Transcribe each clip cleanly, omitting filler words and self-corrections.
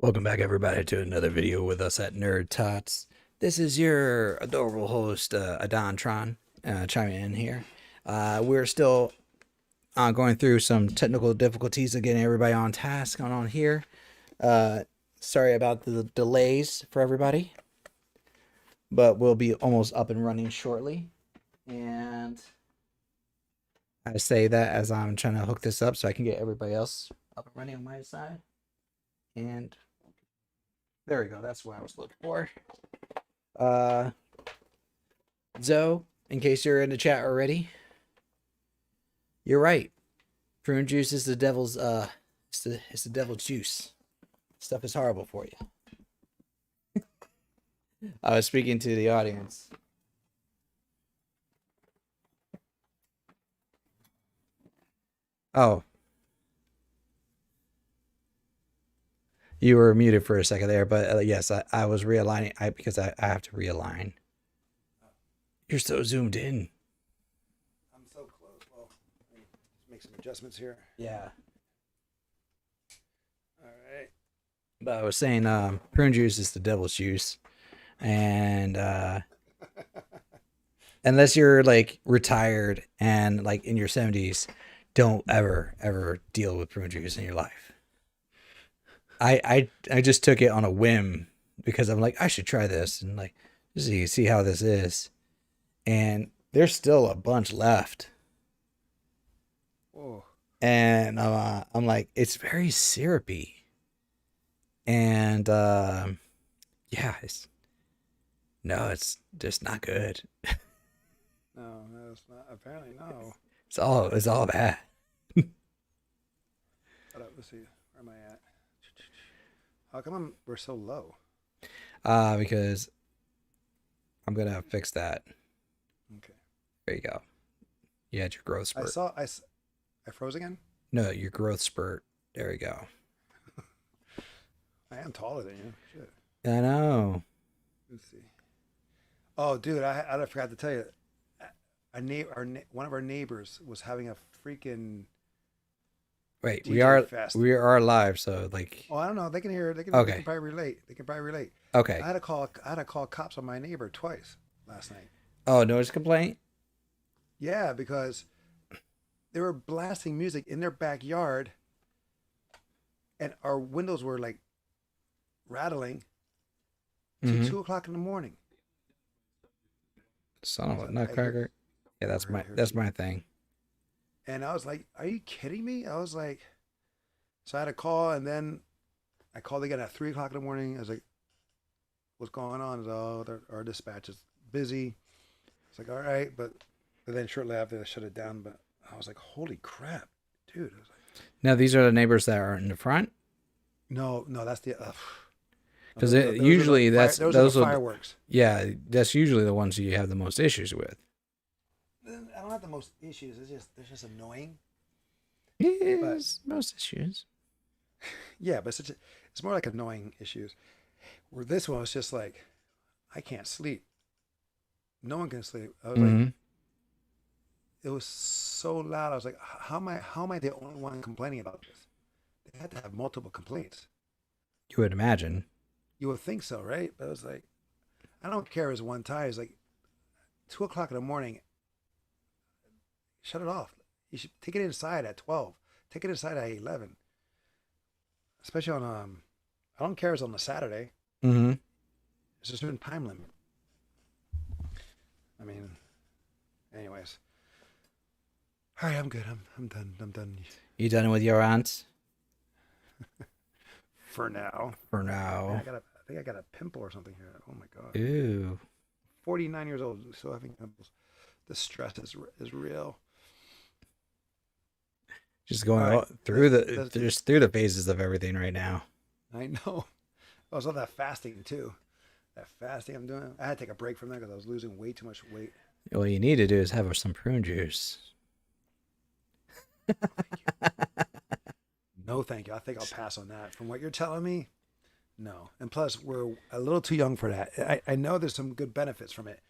Welcome back, everybody, to another video with us at NerdTots. This is your adorable host, Adontron, chiming in here. We're still going through some technical difficulties of getting everybody on task on here. Sorry about the delays for everybody, but we'll be almost up and running shortly. And I say that as I'm trying to hook this up so I can get everybody else up and running on my side. And there we go. That's what I was looking for. Zoe, in case you're in the chat already, you're right. Prune juice is the devil's it's the devil's juice. Stuff is horrible for you. I was speaking to the audience. Oh. You were muted for a second there, but yes, I was realigning because I have to realign. You're so zoomed in. I'm so close. Well, let me just make some adjustments here. Yeah. All right. But I was saying prune juice is the devil's juice. And unless you're like retired and like in your 70s, don't ever deal with prune juice in your life. I just took it on a whim because I'm like, I should try this and like see how this is. And there's still a bunch left. Whoa. And I'm like, it's very syrupy. And yeah, it's just not good. No, it's not. Apparently, no. It's all bad. Hold up, let's see. Where am I at? How come we're so low? Because I'm gonna fix that. Okay. There you go. You had your growth spurt. I froze again? No, your growth spurt. There you go. I am taller than you. Shit. I know. Let's see. Oh, dude, I forgot to tell you. One of our neighbors was having a freaking Wait, DJ fest. we are live, so like. Oh, I don't know. They can hear. They can Okay. probably relate. They can probably relate. Okay. I had to call cops on my neighbor twice last night. Oh, noise complaint. Yeah, because they were blasting music in their backyard, and our windows were like rattling to Mm-hmm. 2 o'clock in the morning. Son of a I hear- nutcracker. Yeah, that's I heard that's you. my thing. And I was like, "Are you kidding me?" I was like, so I had to call, and then I called again at 3 o'clock in the morning. I was like, "What's going on?" Our dispatch is busy. It's like, all right, but then shortly after they shut it down. But I was like, "Holy crap, dude!" I was like, Now these are the neighbors that are in the front, no, that's the. because Usually those are the are fireworks. yeah, that's usually the ones you have the most issues with. I don't have the most issues. It's just annoying. Yes, most issues. Yeah, but it's more like annoying issues. Where this one was just like, I can't sleep. No one can sleep. I was Mm-hmm. like, it was so loud. I was like, how am I the only one complaining about this? They had to have multiple complaints. You would imagine. You would think so, right? But it was like, I don't care. It was one time. It's like 2 o'clock in the morning. Shut it off. You should take it inside at 12. Take it inside at 11. Especially on I don't care if it's on a Saturday. Mm-hmm. There's a certain time limit. I mean, anyways. All right, I'm good. I'm done. I'm done You done with your aunts for now. for Man, now? I think I got a pimple or something here. Oh my god. Ooh, 49 years old, still having pimples. The stress is real. just going All right, through let's just through the phases of everything right now. I know. I was on that fasting too. That fasting I'm doing. I had to take a break from that because I was losing way too much weight. What you need to do is have some prune juice. No, thank you. I think I'll pass on that. From what you're telling me, no. And plus, we're a little too young for that. I know there's some good benefits from it,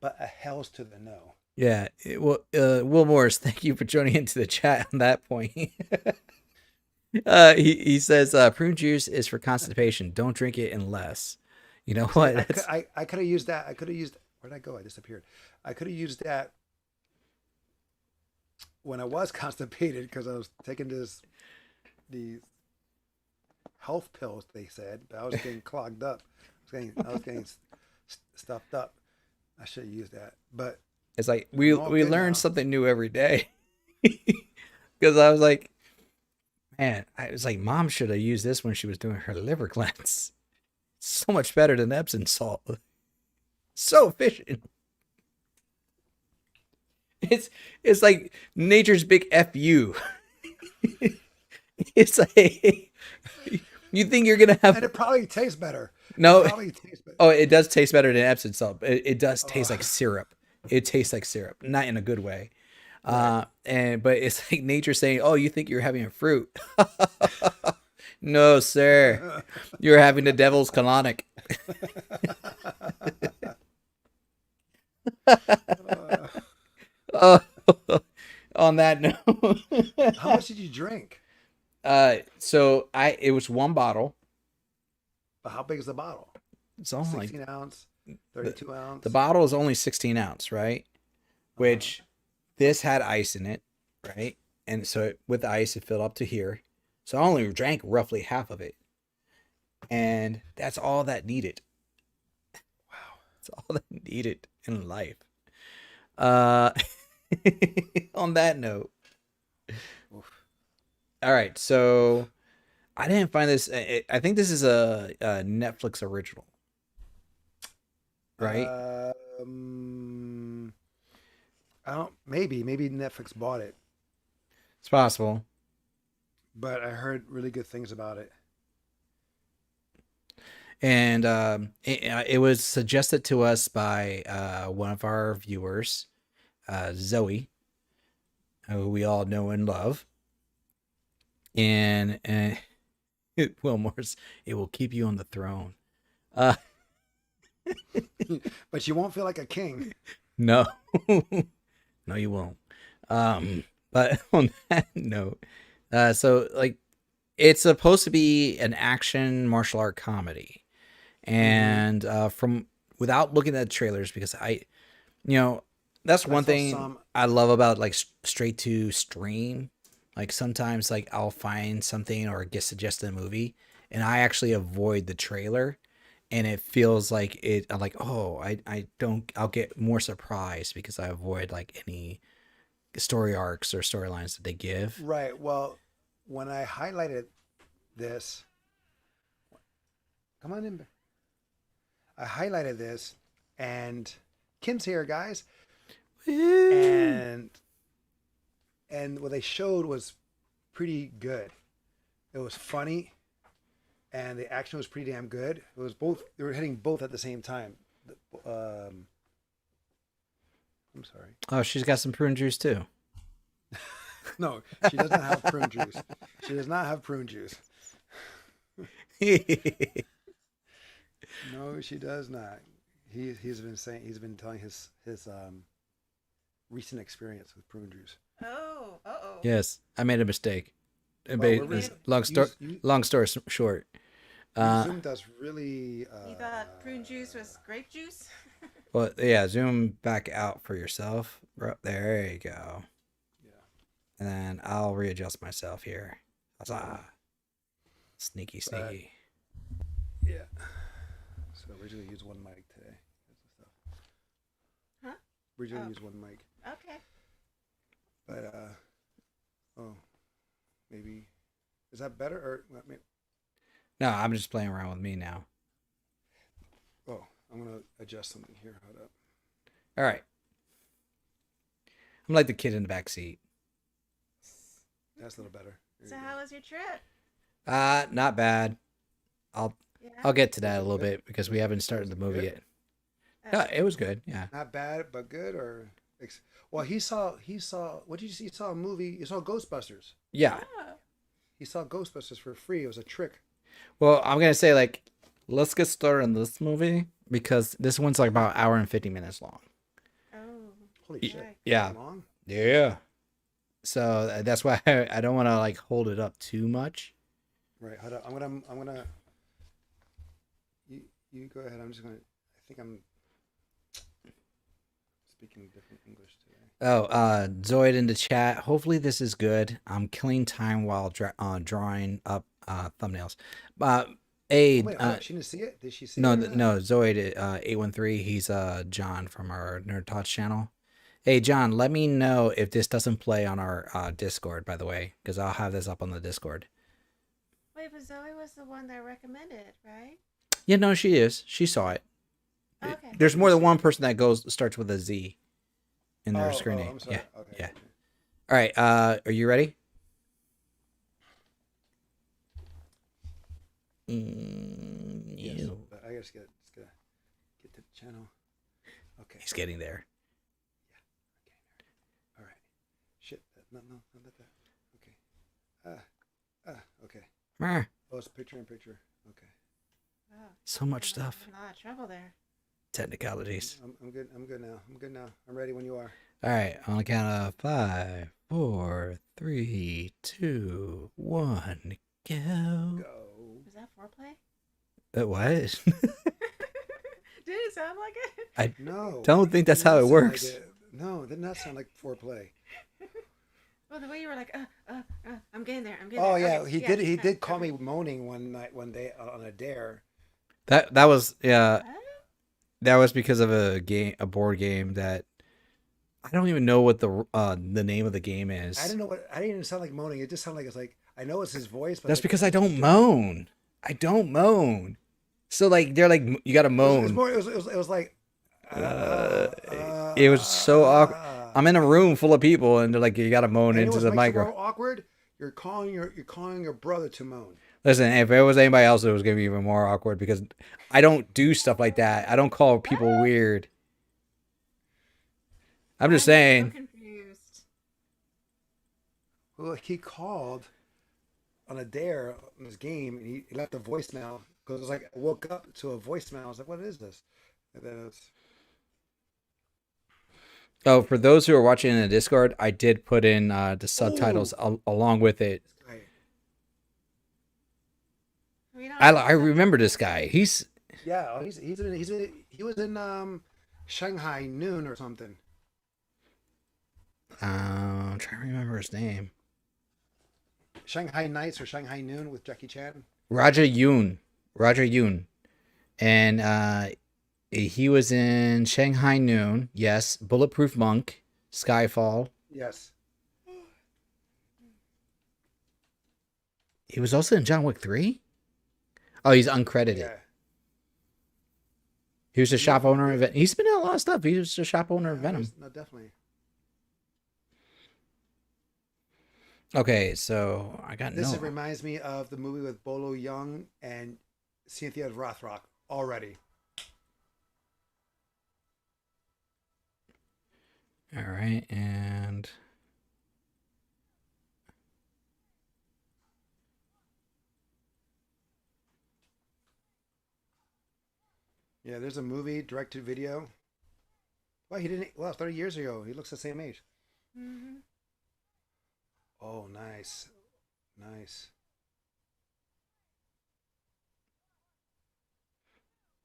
but a hell's to the no. Yeah. Will Morris, thank you for joining into the chat on that point. He says prune juice is for constipation. Don't drink it unless. You know See, what? That's I could have used that. I could have used. Where'd I go? I disappeared. I could have used that when I was constipated because I was taking these health pills. They said, but I was getting clogged up. I was getting stuffed up. I should have used that, but it's like I'm we all we good learn now. something new every day. Because I was like, man, I was like, mom should have used this when she was doing her liver cleanse. So much better than Epsom salt. So efficient. It's it's like nature's big fu. It's like you think you're gonna have And it probably tastes better. It no. probably tastes better. Oh, it does taste better than Epsom salt. It does taste Oh, like syrup. It tastes like syrup, not in a good way. right. And but it's like nature saying, "Oh, you think you're having a fruit? No, sir. You're having the devil's colonic." Uh, Oh, on that note, how much did you drink? so I it was one bottle. But how big is the bottle? It's only like 16 ounce, the, 32 the ounce. bottle is only 16 ounce, right? Uh-huh. Which this had ice in it, right? And so with the ice, it filled up to here. So I only drank roughly half of it, and that's all that needed. Wow. That's all that needed in life. Uh, on that note, Oof. all right. So I didn't find this. I think this is a Netflix original, right? Um, I don't. Maybe Netflix bought it, It's possible. but I heard really good things about it. And it was suggested to us by one of our viewers, Zoe, who we all know and love. And Wilmore's, it will keep you on the throne. Uh, But you won't feel like a king. no, no, you won't. But on that note, so like it's supposed to be an action martial art comedy, Mm-hmm. and from without looking at the trailers, because you know, that's I one saw thing some. I love about like straight to stream. Like sometimes like I'll find something or get suggested a movie and I actually avoid the trailer and it feels like it I'm like, "Oh, I don't I'll get more surprised because I avoid like any story arcs or storylines that they give." Right. Well, when I highlighted this, come on in. I highlighted this, and Kim's here, guys, Woo! and what they showed was pretty good. It was funny, and the action was pretty damn good. It was both. They were hitting both at the same time. Um, I'm sorry. Oh, she's got some prune juice too. No, she does not have prune juice. She does not have prune juice. No, she does not. He's been telling his recent experience with prune juice. Oh, uh-oh. Yes, I made a mistake. Well, we're You made really a, Long you story you, long story short. you Uh zoomed us really. you thought prune juice was grape juice? well, yeah, zoom back out for yourself. There you go. Yeah, And then I'll readjust myself here. Huzzah. Sneaky, but sneaky. yeah. So we're just gonna use one mic today. That's the stuff. Huh? We're just gonna Oh, use one mic, okay. but oh, maybe is that better or maybe, No, I'm just playing around with me now. oh, I'm gonna adjust something here. Hold up. All right. I'm like the kid in the back seat. That's a little better. There So you go. how was your trip? Not bad. I'll Yeah. I'll get to Was that a it little good? bit because we haven't started Was the it movie good? yet. Oh. No, it was good. Yeah. Not bad, but good, or well, he saw what did you see? He saw a movie. He saw Ghostbusters. Yeah. Oh. He saw Ghostbusters for free. It was a trick. Well, I'm gonna say like let's get started on this movie because this one's like about an hour and 50 minutes long. Oh. Holy Y- shit, Right. that Yeah. long? Yeah. So that's why I don't want to like hold it up too much. Right. Hold on. I'm gonna. You go ahead. I'm just gonna. I think I'm speaking different English today. Oh, Zoid in the chat. Hopefully this is good. I'm killing time while drawing up thumbnails. Uh, Oh a wait, hold up. She didn't see it. Did she see no it? no Zoid 813. He's John from our NerdTots channel. Hey John, let me know if this doesn't play on our Discord, by the way, because I'll have this up on the Discord. Wait, but Zoe was the one that recommended it, right? Yeah, no, she is. She saw it. Okay. There's more than one person that starts with a Z in their screen name. I'm sorry. Yeah, Okay. yeah. Okay. All right. Are you ready? Yes. Ew. But I just gotta get to the channel. Okay. He's getting there. All right. Shit. No, not that. Okay. Okay. Meh. Oh, it's picture in picture. Okay. Oh, So much I'm stuff. in a lot of trouble there. Technicalities. I'm good. I'm good now. I'm good now. I'm ready when you are. All right. On the count of 5, 4, 3, 2, 1, go. Go. Was that foreplay? What? Did it sound like it? I No. don't think that's Did not how it sound works. Like it. No, it did not sound like foreplay. Well, the way you were like, I'm getting there. I'm getting Oh there. yeah, Okay, he did. He okay, did call okay. me moaning one day on a dare. That was What? that was because of a board game that I don't even know what the name of the game is. I didn't know what. I didn't even sound like moaning. It just sounded like it's like I know it's his voice, but That's like, because I don't moan. I don't moan. So like they're like you got to It moan. was more. It was like. It was so awkward. I'm in a room full of people and they're like you got to moan And it into was the makes it micro. more awkward. You're calling your brother to moan. Listen, if it was anybody else, it was gonna be even more awkward because I don't do stuff like that. I don't call people weird. I'm just So saying. confused. Well, he called on a dare on this game, and he left a voicemail because it was like I woke up to a voicemail. I was like, "What is this?" And then it's Oh, for those who are watching in the Discord, I did put in the subtitles along with it. this guy. We don't I have remember this subtitles. guy. He's Yeah, oh, he was in Shanghai Noon or something. I'm trying to remember his name. Shanghai Nights or Shanghai Noon with Jackie Chan. Roger Yoon. Roger Yoon. And he was in Shanghai Noon. Yes. Bulletproof Monk. Skyfall. Yes. He was also in John Wick 3? Oh, he's uncredited. Yeah. He was the shop owner of it. He's been in a lot of stuff. He was the shop owner of Venom. No, definitely. Okay, so I got This no. reminds me of the movie with Bolo Young and Cynthia Rothrock already. All right, and Yeah, there's a movie directed video. Well, he didn't. Well, 30 years ago, he looks the same age. Mm-hmm. Oh, nice, nice.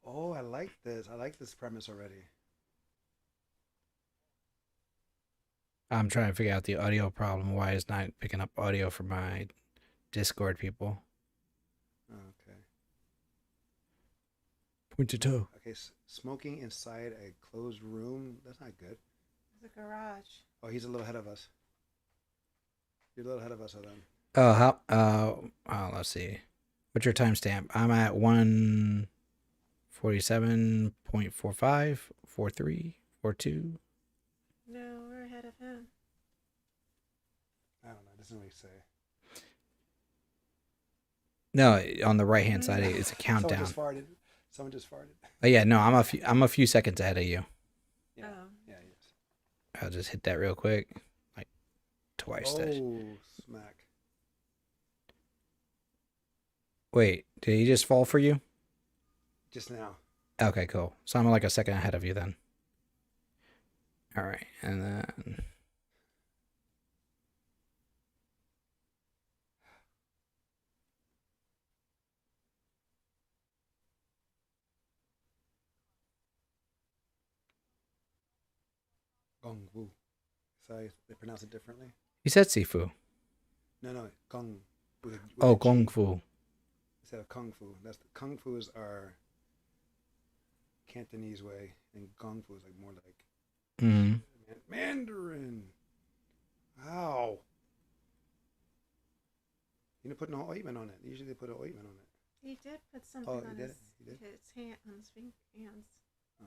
Oh, I like this. I like this premise already. I'm trying to figure out the audio problem. Why it's not picking up audio for my Discord people? Okay. Point to toe. Okay. Smoking inside a closed room. That's not good. It's a garage. Oh, he's a little ahead of us. You're a little ahead of us, then. Oh, how? Let's see. What's your timestamp? I'm at 147.45, 43, 42. No, we're ahead of him. I don't know. It doesn't really say. No, on the right hand side, it's a countdown. Someone just farted. Oh yeah, no, I'm a few seconds ahead of you. Yeah. Oh. Yeah, he is. I'll just hit that real quick, like twice. Oh, smack. Wait, did he just fall for you? Just now. Okay, cool. So I'm like a second ahead of you then. All right, and then Gong Wu. So they pronounce it differently. You said Sifu. No, Gong with Oh, a Kung G Fu. instead of Kung Fu. That's the Kung Fu is our Cantonese way, and Gong Fu is like more like Mm. Mandarin. Ow! You didn't put no ointment on it. Usually they put an ointment on it. He did put something Oh, on he did? his, He did? his hand, on his hands. Oh.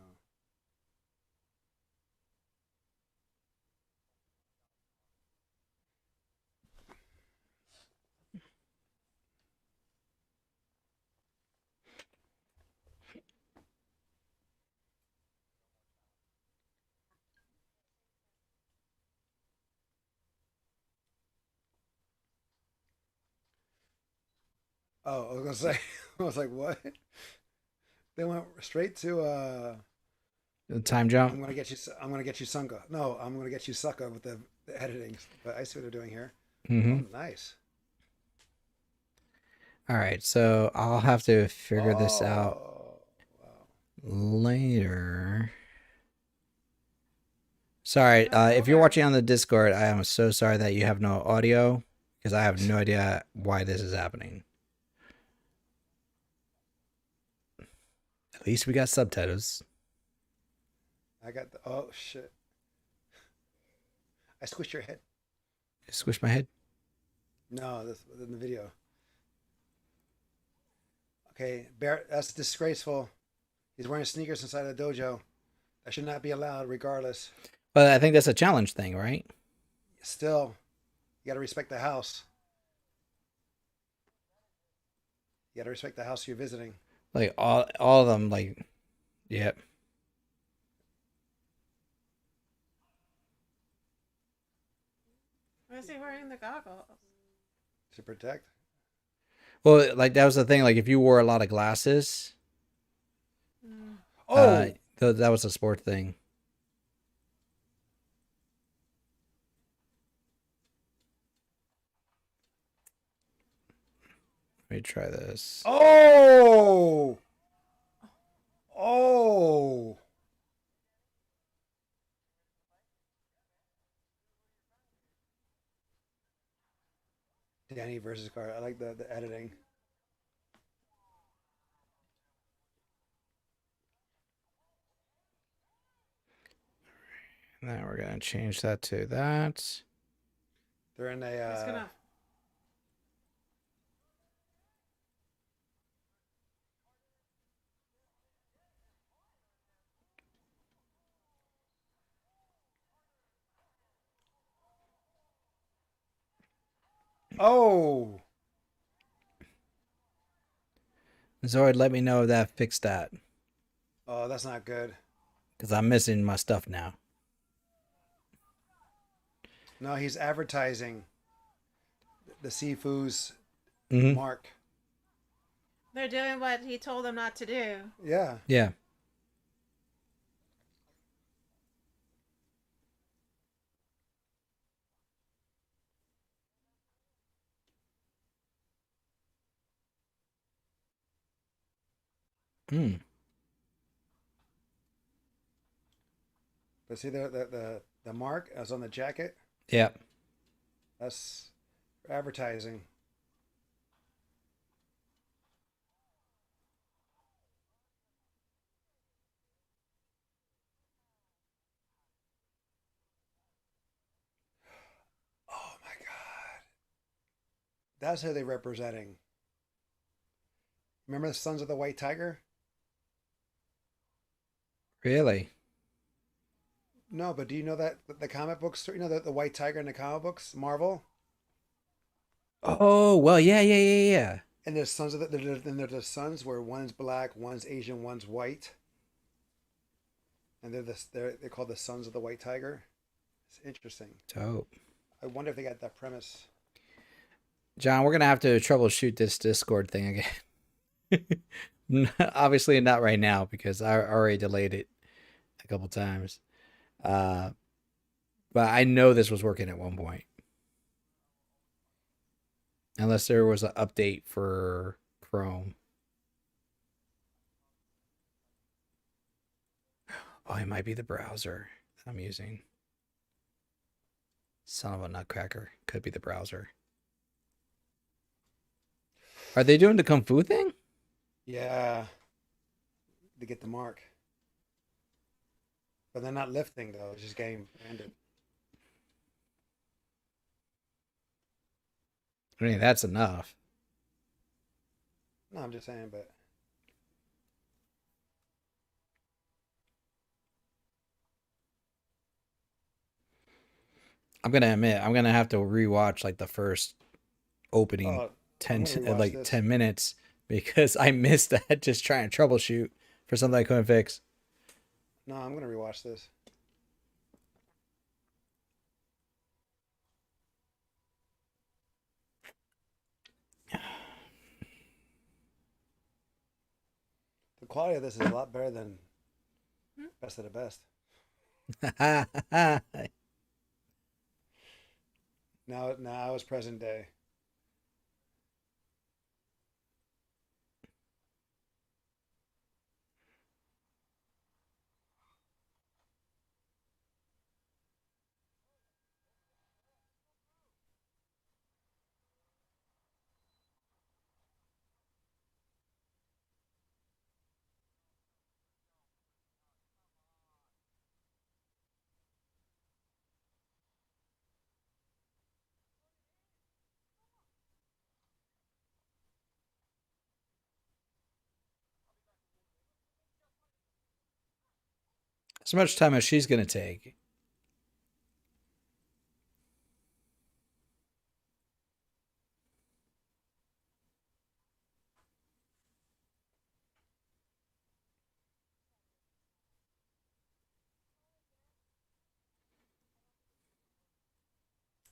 Oh, I was gonna say, I was like, what? They went straight to The time jump. I'm gonna get you Sunka. No, I'm gonna get you Sucka with the editing. But I see what they're doing here. Mm-hmm. Oh, nice. All right, so I'll have to figure this out Oh, wow. later. Sorry, That's if you're older. watching on the Discord, I am so sorry that you have no audio because I have no idea why this is happening. At least we got subtitles. I got the oh shit. I squished your head. Squish my head. No, this was in the video. Okay, Bear, that's disgraceful. He's wearing sneakers inside the dojo. That should not be allowed, regardless. But I think that's a challenge thing, right? Still, you gotta respect the house. You gotta respect the house you're visiting. Like all of them, like, yep. Why is he wearing the goggles? To protect. Well, like that was the thing. Like if you wore a lot of glasses, Mm. Oh, that was a sport thing. Let me try this. oh, oh. Danny versus Car. I like the editing. Now we're gonna change that to that. They're in a. He's gonna. Oh, Zoid, let me know if that fixed that oh, that's not good. because I'm missing my stuff now. No, he's advertising the Sifu's Mm-hmm. mark. They're doing what he told them not to do. Yeah. Yeah. Hmm. But see the mark as on the jacket. Yeah. That's advertising. Oh my god. That's who they're representing. Remember the Sons of the White Tiger? Really? No, but do you know that the comic books? You know the White Tiger in the comic books, Marvel, Oh well, yeah. and there's sons of and there's the sons where one's black, one's Asian, one's white, and they're called the Sons of the White Tiger. It's interesting. Dope. I wonder if they got that premise. John, we're gonna have to troubleshoot this Discord thing again. Obviously not right now because I already delayed it a couple times. Uh, but I know this was working at one point. Unless there was an update for Chrome. Oh, it might be the browser I'm using. Son of a nutcracker. Could be the browser. Are they doing the kung fu thing? Yeah, to get the mark. But they're not lifting though. It's just game ended. I mean, that's enough. No, I'm just saying, but I'm gonna admit, I'm gonna have to rewatch like the first opening oh, I'm 10 gonna rewatch like this. 10 minutes because I missed that just trying to troubleshoot for something I couldn't fix. No, I'm gonna rewatch this. The quality of this is a lot better than Hmm? Best of the Best. Now it's present day. As much time as she's gonna take.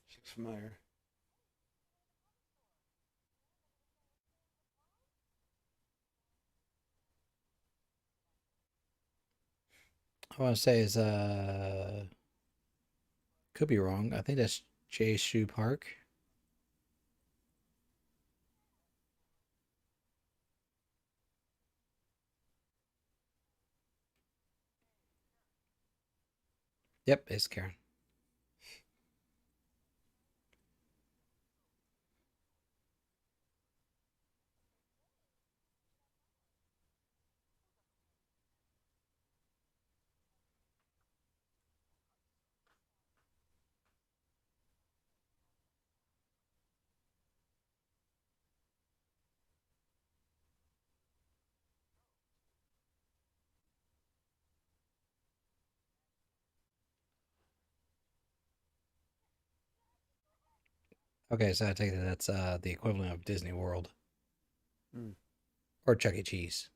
'Looks familiar. I want to say is could be wrong. I think that's J. Shoe Park. Yep, it's Karen. Okay, so I take it that's the equivalent of Disney World Mm. or Chuck E. Cheese.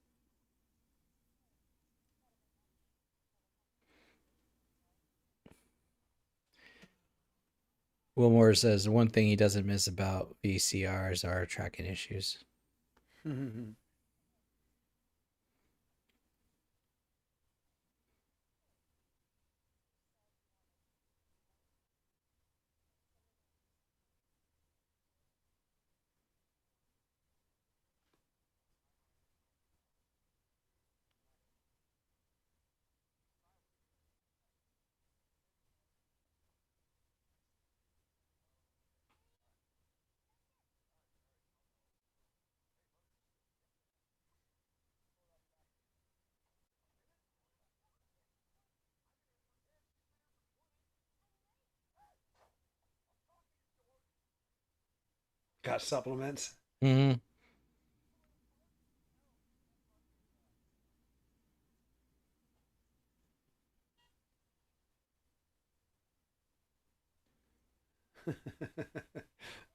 Wilmore says one thing he doesn't miss about VCRs are tracking issues. Got supplements. Mm-hmm.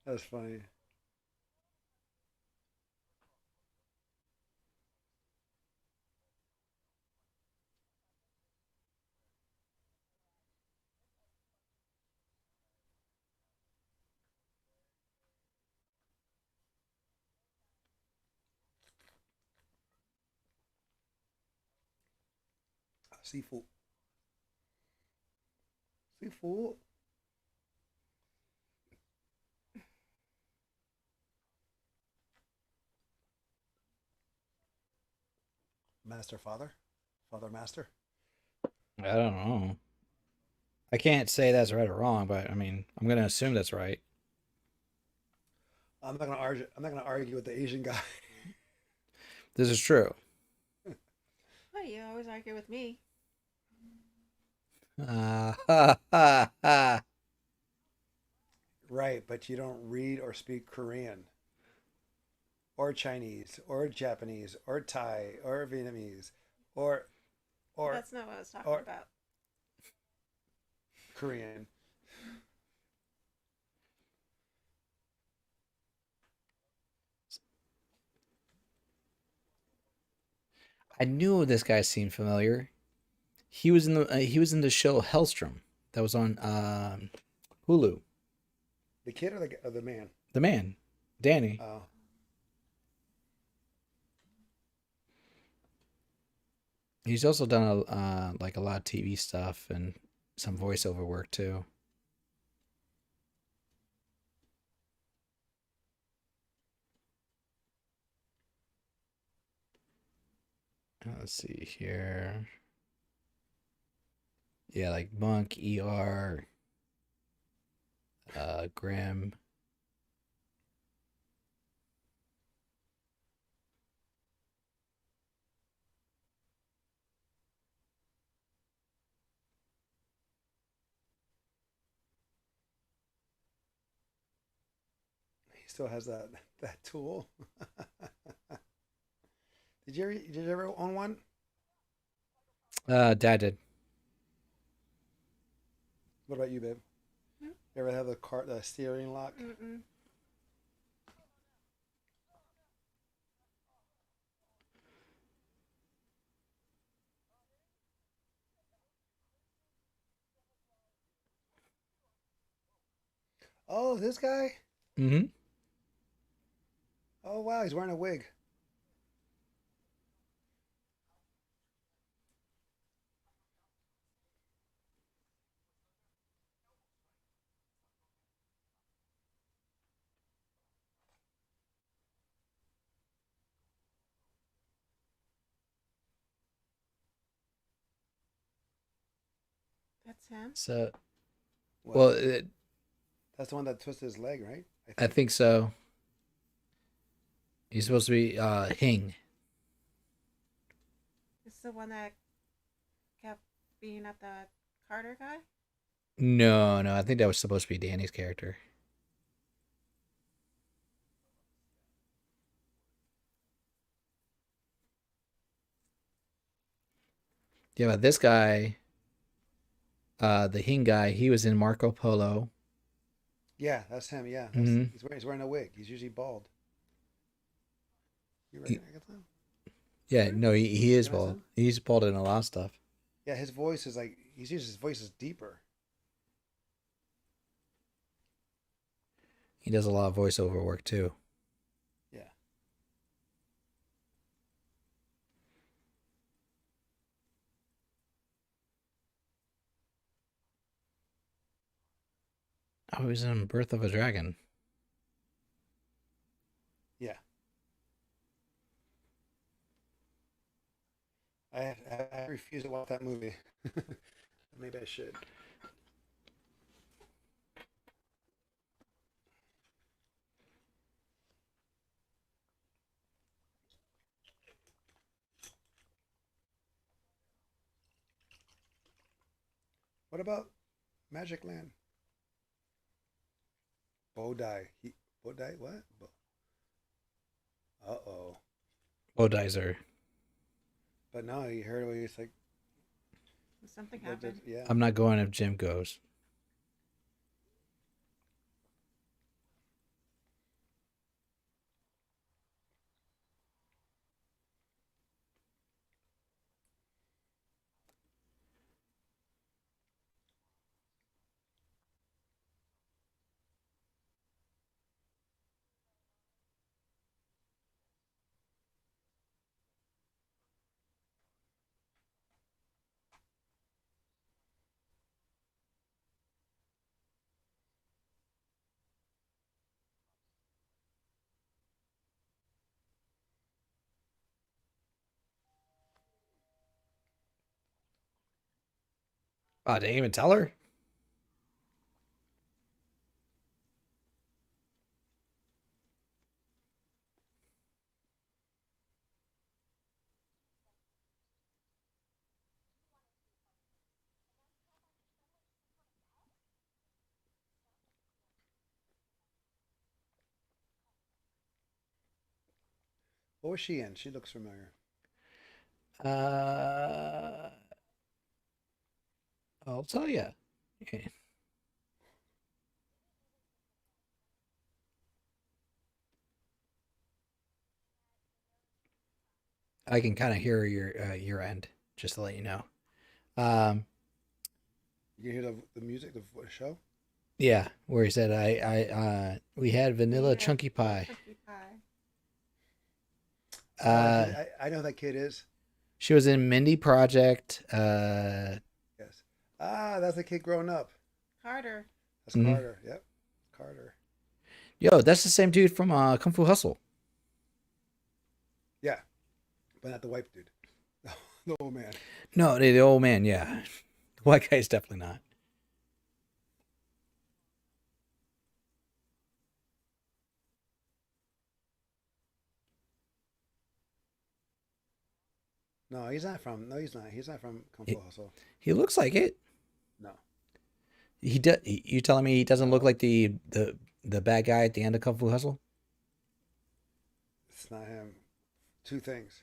That's funny. Seafood. Seafood. Master Father. Father Master. I don't know. I can't say that's right or wrong, but I mean, I'm gonna assume that's right. I'm not gonna argue. I'm not gonna argue with the Asian guy. This is true. Oh, you always argue with me. Ha ha ha. Right, but you don't read or speak Korean or Chinese or Japanese or Thai or Vietnamese or or That's not what I was talking or about. Korean. I knew this guy seemed familiar. He was in the show Hellstrom that was on Hulu. The kid or the man? The man, Danny. Oh, He's also done like a lot of TV stuff and some voiceover work too. Let's see here. Yeah, like Monk, ER, Grimm. he still has that tool. Did you ever own one? Dad did. What about you, babe? Hmm? You ever have the steering lock? Mm-mm. Oh, this guy. Mm-hmm. Oh wow, he's wearing a wig. That's him. So, well, Well, that's the one that twisted his leg, right? I I think. think so. He's supposed to be Hing. It's the one that kept being at the Carter guy. No, no, I think that was supposed to be Danny's character. Yeah, but this guy, the Hing guy, he was in Marco Polo. Yeah, that's him. Yeah, that's Hmm. he's wearing a wig. He's usually bald. You He, recognize him? yeah, Hmm? no, he You is recognize bald. him? He's bald in a lot of stuff. Yeah, his voice is like his voice is deeper. He does a lot of voiceover work too. Yeah. Oh, he was in Birth of a Dragon. Yeah. I refuse to watch that movie. Maybe I should. What about Magic Land? Bodai. Bodai? What? Uh oh. Bodizer. But no, you heard what he's like. Something happened. Yeah. I'm not going if Jim goes. Oh, didn't even tell her? What was she in? She looks familiar. Uh, I'll tell you. I can kind of hear your end, just to let you know. Um, You hear the music, the show? yeah, where he said we had We vanilla had chunky little pie. chunky pie. Oh, that Uh, kid. I know who that kid is. she was in Mindy Project. Yes. Ah, that's the kid growing up. Carter. That's Mhm. Carter. Yep. Carter. Yo, that's the same dude from Kung Fu Hustle. Yeah, but not the white dude. The old man. No, the old man. Yeah, the white guy's definitely not. No, he's not from. No, he's not. He's not from Kung He, Fu Hustle. he looks like it. No, He does. You telling me he doesn't look no, like the bad guy at the end of Kung Fu Hustle? it's not him. Two things.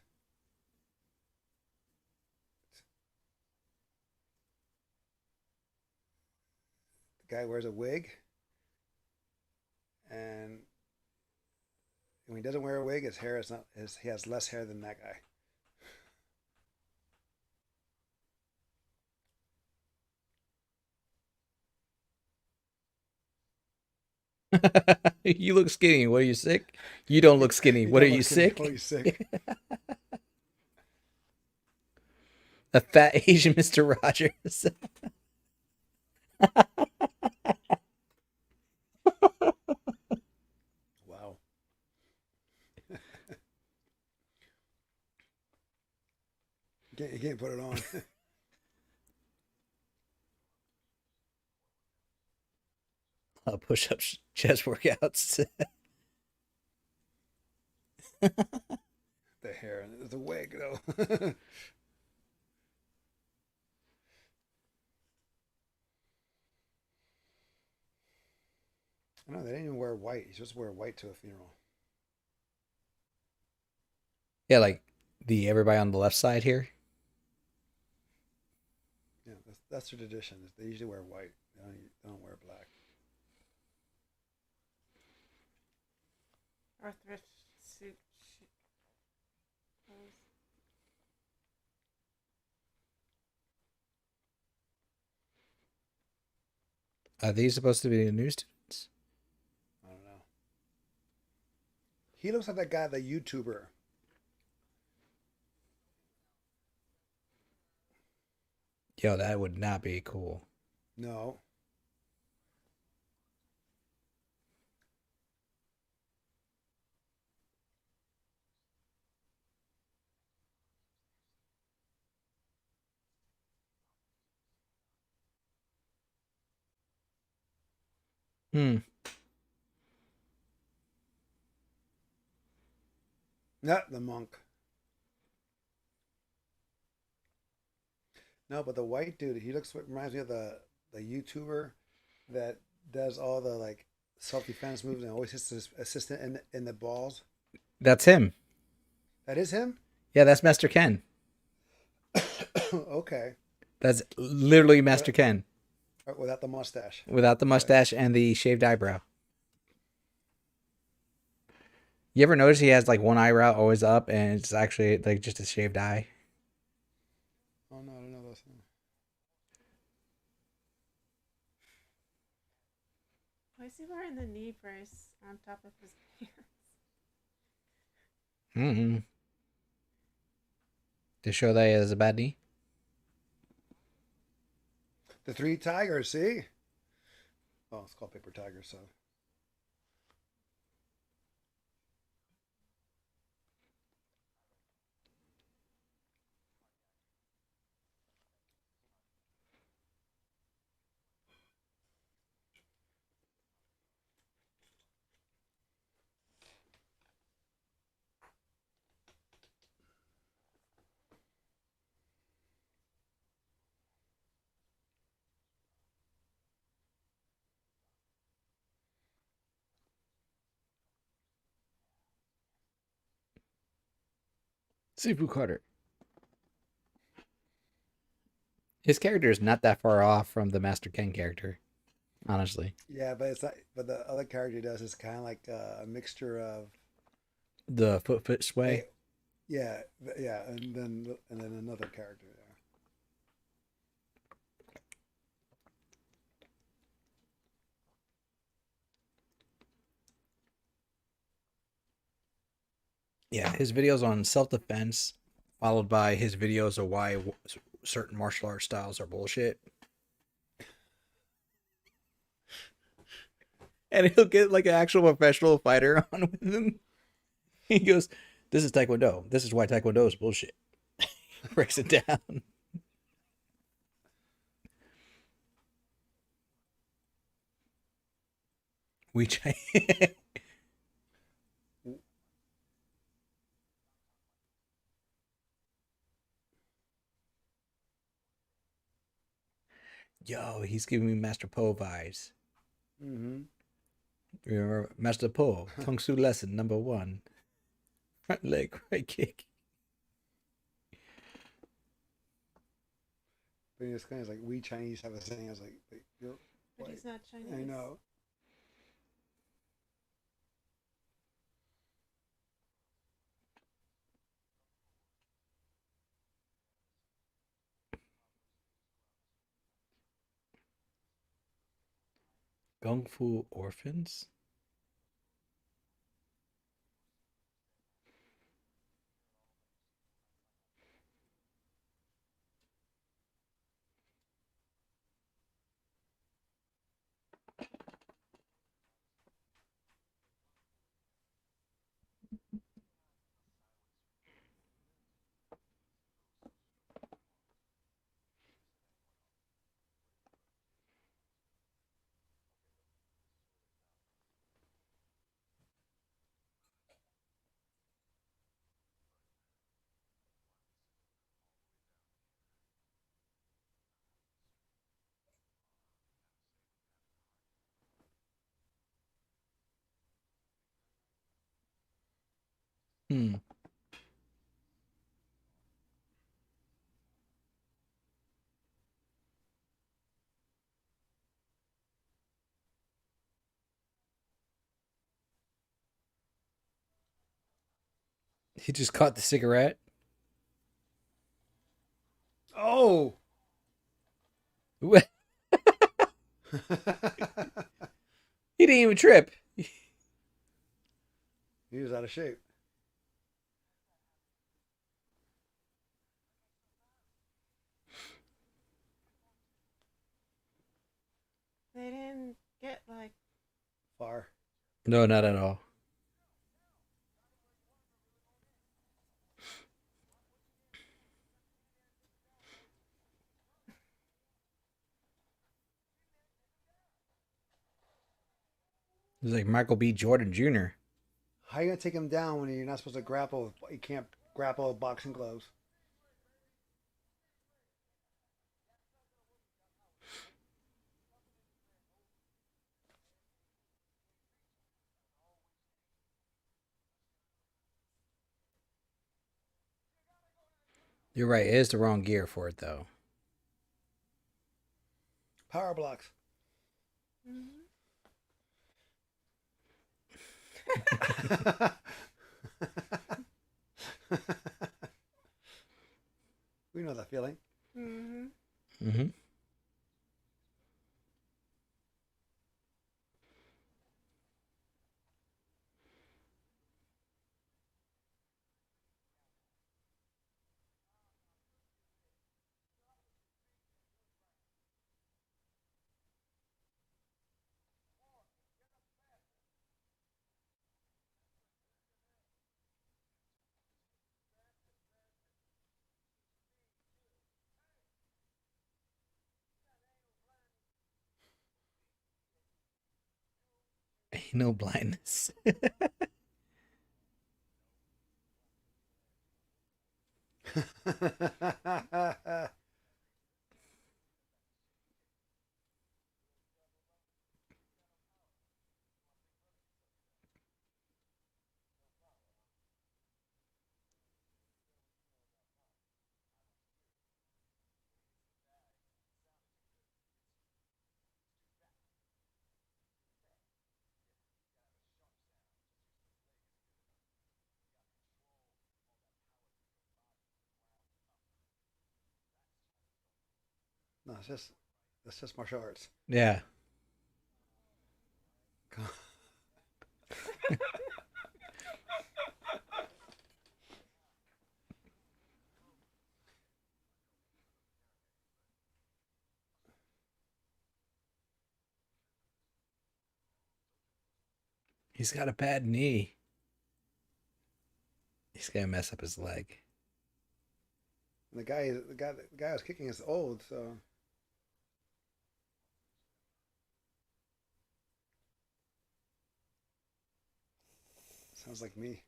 The guy wears a wig, and when he doesn't wear a wig, his hair is not. He has less hair than that guy. You look skinny. What are you sick? You don't look skinny. You What are don't you look skinny. Oh, sick? he's sick. A fat Asian Mister Rogers. Wow. You can't put it on. Push-ups, chest workouts. The hair, the wig, though. No, they didn't even wear white. He's supposed to wear white to a funeral. Yeah, like the everybody on the left side here. Yeah, that's their tradition. They usually wear white. They don't wear black. Or thrift suit clothes. Are these supposed to be the new students? I don't know. He looks like that guy, the YouTuber. Yo, that would not be cool. No. Hmm. Not the monk. No, but the white dude, he looks reminds me of the YouTuber that does all the like self defense moves and always hits his assistant in the balls. That's him. That is him. Yeah, that's Master Ken. Okay, That's literally Master but Ken without the mustache. without the Okay. mustache and the shaved eyebrow. You ever notice he has like one eyebrow always up and it's actually like just a shaved eye? Oh no, I don't know those. Why is he wearing the knee brace on top of his pants? Mm-hmm. To show that he has a bad knee. The three tigers. See? Oh, it's called paper tiger. So Sifu Carter. His character is not that far off from the Master Ken character, honestly. Yeah, but it's not. But the other character he does is kind of like a mixture of. The foot Hey, sway. yeah, yeah, and then another character there. Yeah, his videos on self defense, followed by his videos of why certain martial art styles are bullshit. And he'll get like an actual professional fighter on with him. He goes, "This is Taekwondo. This is why Taekwondo is bullshit." Breaks it down. We Yo, he's giving me Master Po vibes. Mm-hmm. Remember Master Po, Kung Fu lesson number one. Front leg right kick. But it's kind of like we Chinese have a saying. I was like, you're But white. he's not Chinese. I know. Kung Fu orphans? Hmm. He just caught the cigarette. Oh. He didn't even trip. He was out of shape. They didn't get like. Far. No, not at all. It was like Michael B. Jordan Jr. How you gonna take him down when you're not supposed to grapple? You can't grapple with boxing gloves. You're right. It is the wrong gear for it, though. Power blocks. Mm-hmm. We know that feeling. Mm-hmm. Mm-hmm. Ain't no blindness. No, it's just martial arts. Yeah. He's got a bad knee. He's gonna mess up his leg. And the guy I was kicking is old, so sounds like me.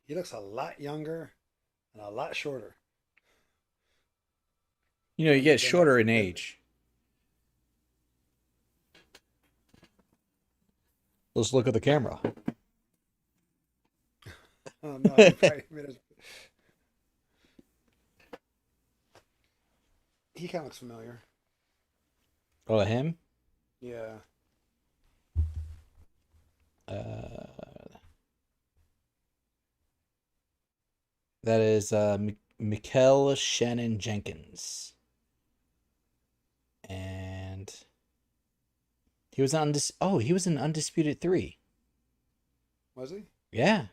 He looks a lot younger and a lot shorter You know, you than get than that. shorter in Than, age. Let's look at the camera. oh no, he probably made us. He kind of looks familiar. Oh, him? Yeah. Uh, that is Mikkel Shannon Jenkins. And he was on he was in Undisputed 3. Was he? Yeah.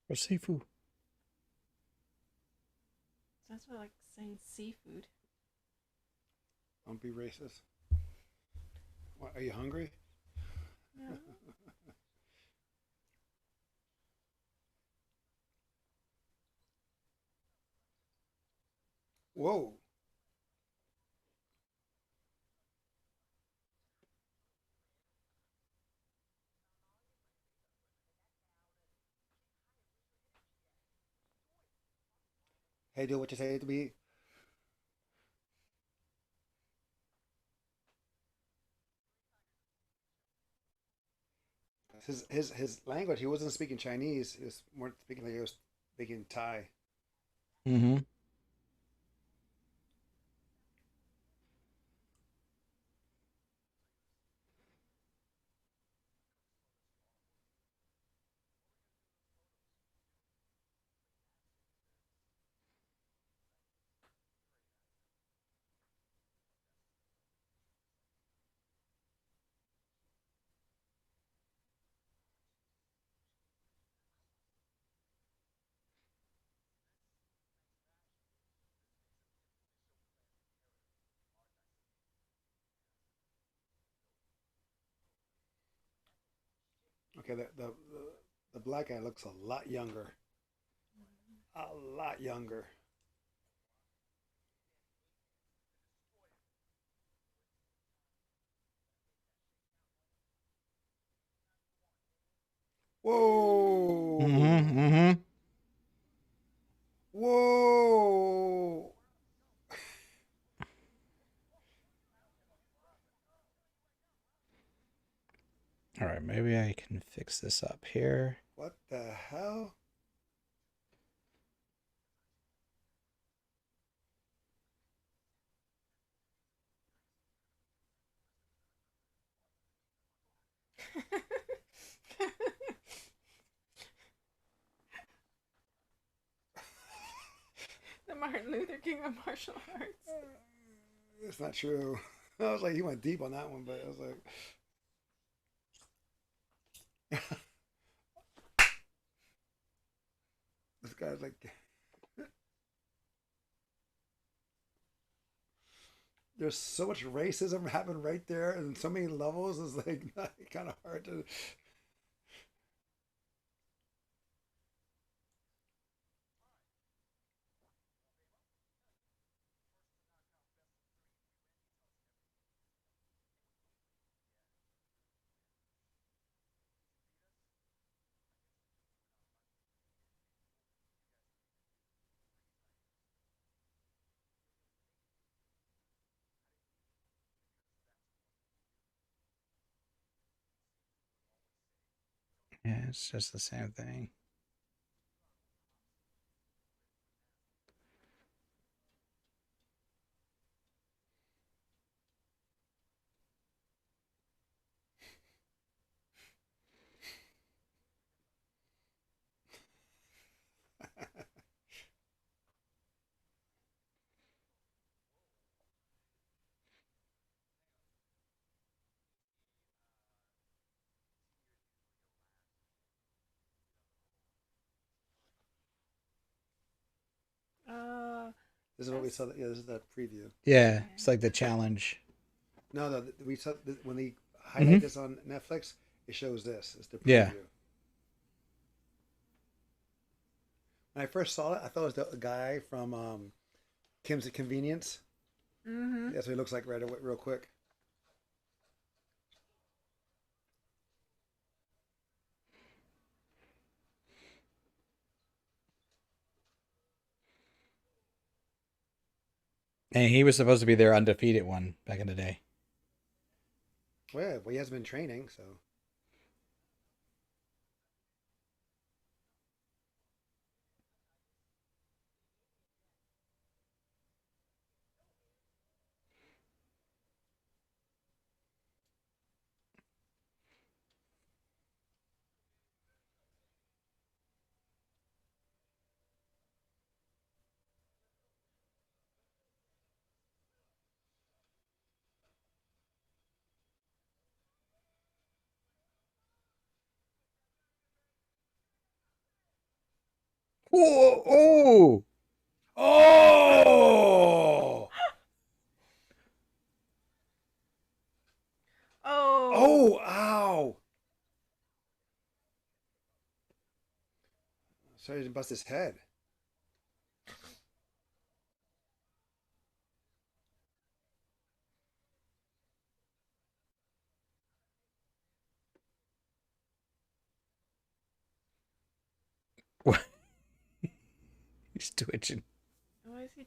Or Sifu. That's what like saying seafood. Don't be racist. What, are you hungry? No. Whoa. Hey, do what you say to be. His language. He wasn't speaking Chinese. He was more speaking like he was speaking Thai. Mm-hmm. Okay, the black guy looks a lot younger. A lot younger. Whoa! Mm-hmm. Mm-hmm. Whoa! All right, maybe I can fix this up here. What the hell? The Martin Luther King of martial arts. It's not true. I was like, he went deep on that one, but I was like, this guy's like, there's so much racism happening right there, and so many levels. It's like kind of hard to. Yeah, it's just the same thing. Uh, This is what we that's saw. Yeah, this is the preview. Yeah, yeah. it's like the challenge. No, no, we saw when they Mm-hmm. highlight this on Netflix, it shows this. It's the Yeah. preview. When I first saw it, I thought it was the guy from Kim's Convenience. Mm-hmm. That's what he looks like right away, real quick. And he was supposed to be their undefeated one back in the day. Well, he hasn't been training, so Whoa! Oh! oh, Oh. oh, ow! Sorry, he didn't bust his head. He's twitching. Why is he?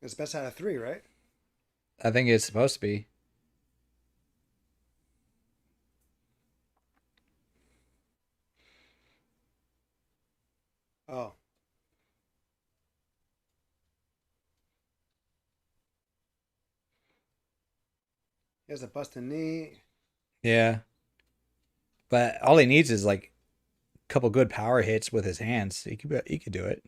It's best out of three, right? I think it's supposed to be. Oh, he has a busted knee. Yeah. But all he needs is like a couple good power hits with his hands. He could do it.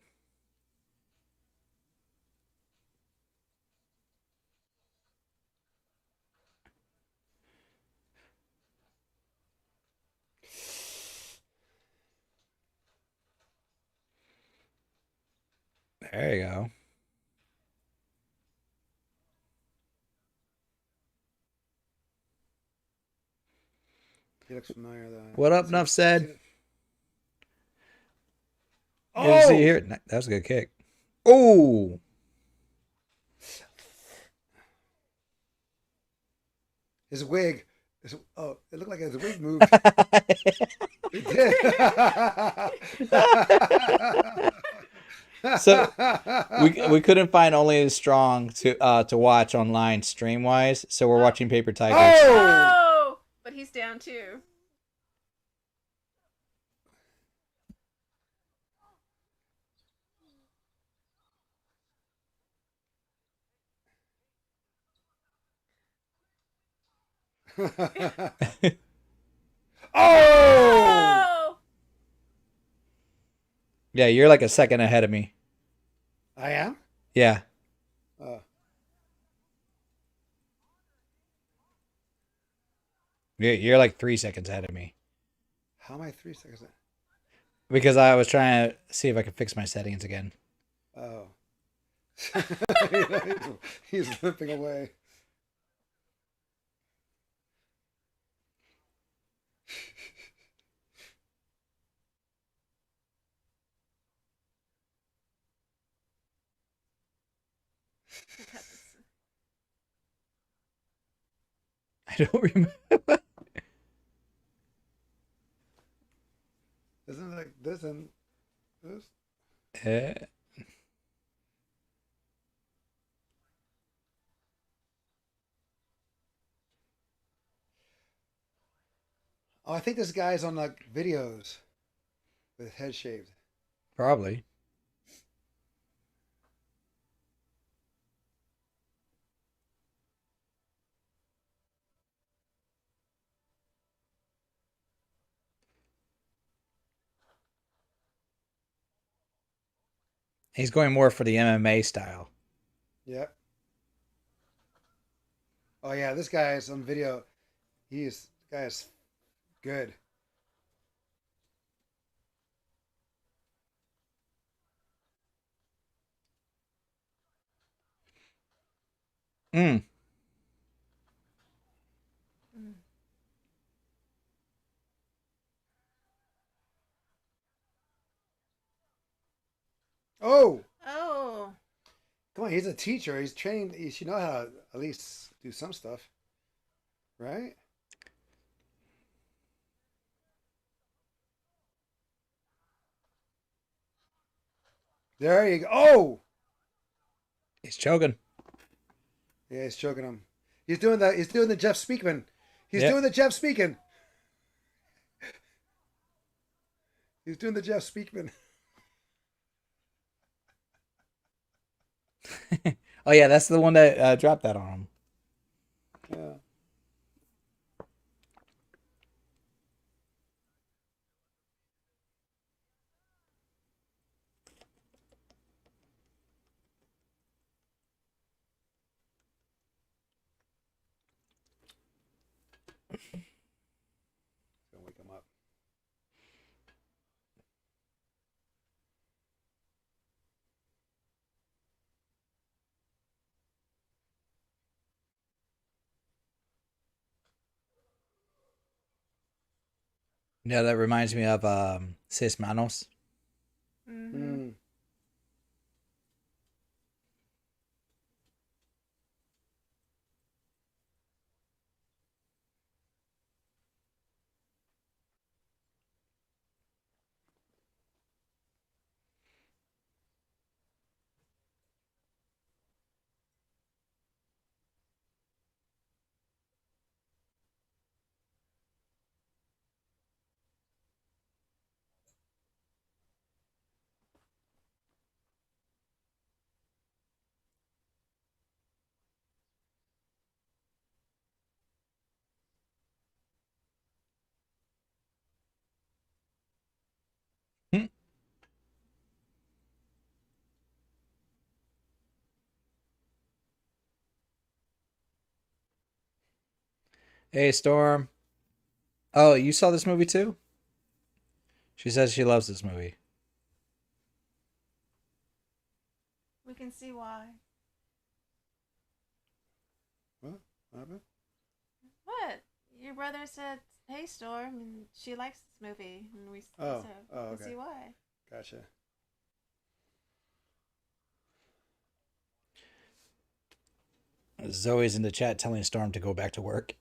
There you go. He looks familiar though. What up, I've seen, Nuff I've said? seen it. Good to see you Oh, here. That was a good kick. Oh, his wig. Oh, it looked like his wig moved. It did. so we couldn't find Only as Strong to watch online stream wise, so we're watching Paper Tigers. Oh! Oh, but he's down too. Oh! Oh, Yeah, you're like a second ahead of me. I am? Yeah, Uh, you're like 3 seconds ahead of me how am I 3 seconds? because I was trying to see if I could fix my settings again. Oh. He's limping away. I don't remember. Isn't it like this and this? Uh, Oh, I think this guy's on like videos with his head shaved. probably. He's going more for the MMA style. Yep. Oh yeah, this guy is on video. This guy is good. Mm. mm. Oh, Oh, come on, he's a teacher. He's trained. He should know how to at least do some stuff, right? There you go. Oh, He's choking. yeah, he's choking him. He's doing the. He's doing the Jeff Speakman. He's Yep. doing the Jeff Speakin. He's doing the Jeff Speakman. Oh yeah, that's the one that dropped that on him. Yeah. Gonna wake him up. Yeah, that reminds me of Sis Manos. mm-hmm. Mm. Hmm. Hey Storm. Oh, you saw this movie too? She says she loves this movie. We can see why. What? What happened? What? Your brother said, "Hey, Storm," and she likes this movie, and we Oh, so oh, we can okay. see why. Gotcha. Zoe's in the chat telling Storm to go back to work.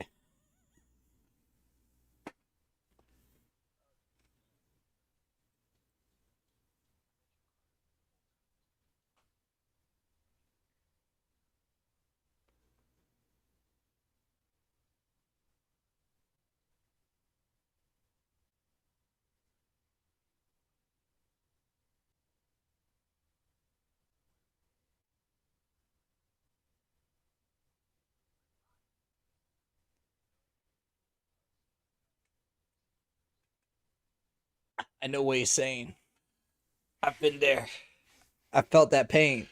I know what he's saying. I've been there. I felt that pain.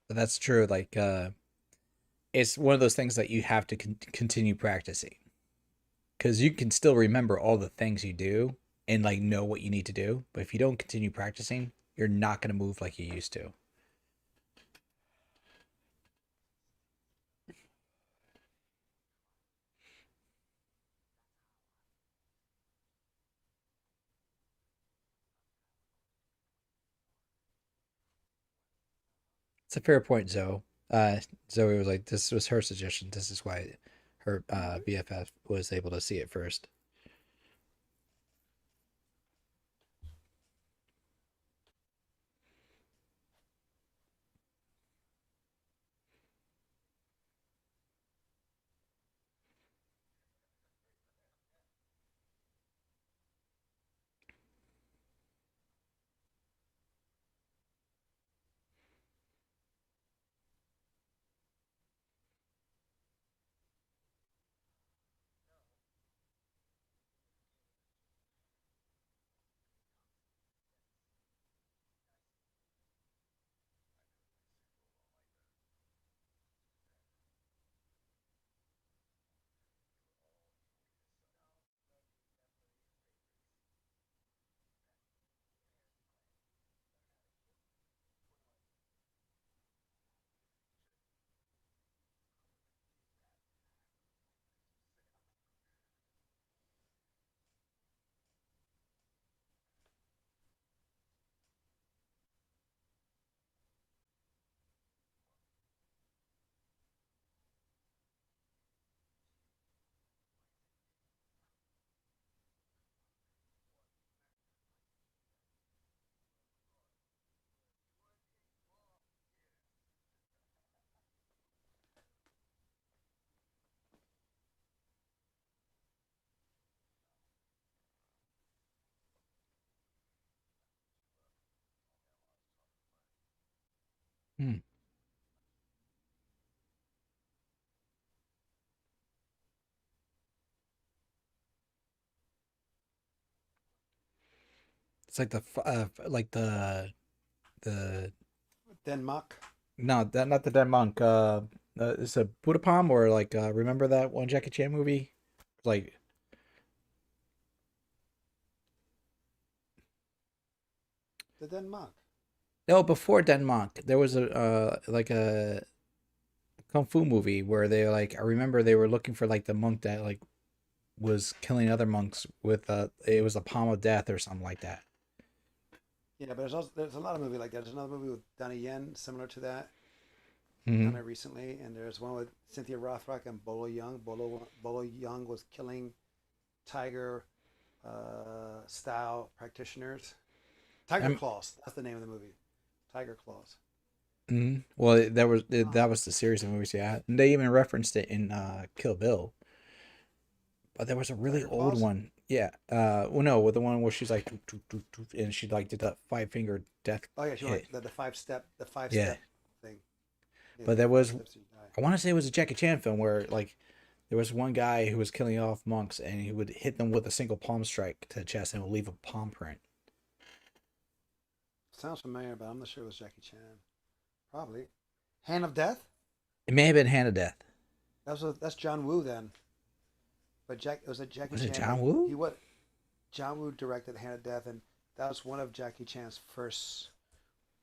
But that's true. Like, it's one of those things that you have to continue practicing because you can still remember all the things you do and like know what you need to do. But if you don't continue practicing, you're not going to move like you used to. It's a fair point, Zoe. Zoe was like, this was her suggestion. This is why her Mm-hmm. BFF was able to see it first. Hmm. It's like the Denmark. no, that not the dead monk. It's a Buddha Palm or like remember that one Jackie Chan movie? Like The Denmark. no, before Denmark, there was a like a kung fu movie where they like I remember they were looking for like the monk that like was killing other monks with it was a palm of death or something like that. Yeah, but there's a lot of movie like that. There's another movie with Donnie Yen similar to that, kind Hmm. of recently, and there's one with Cynthia Rothrock and Bolo Young. Bolo Young was killing tiger style practitioners. Tiger I'm Claws. That's the name of the movie. Tiger Claws. well, Oh, that was the series of movies, yeah. And they even referenced it in Kill Bill. But there was a really Tiger old Claws. one. Yeah. Well, no, with the one where she's like, "Toot, toot, toot, toot," and she like did that 5 finger death Oh yeah, she hit. like the five Yeah. step thing. Yeah, But take there five was, steps you die. I want to say it was a Jackie Chan film where like There was one guy who was killing off monks, and he would hit them with a single palm strike to the chest, and it would leave a palm print. Sounds familiar, but I'm not sure it was Jackie Chan. Probably. Hand of Death? It may have been Hand of Death. That's John Woo then. But was it Jackie Was it Chan? John Like Woo? he what? John Woo directed Hand of Death, and that was one of Jackie Chan's first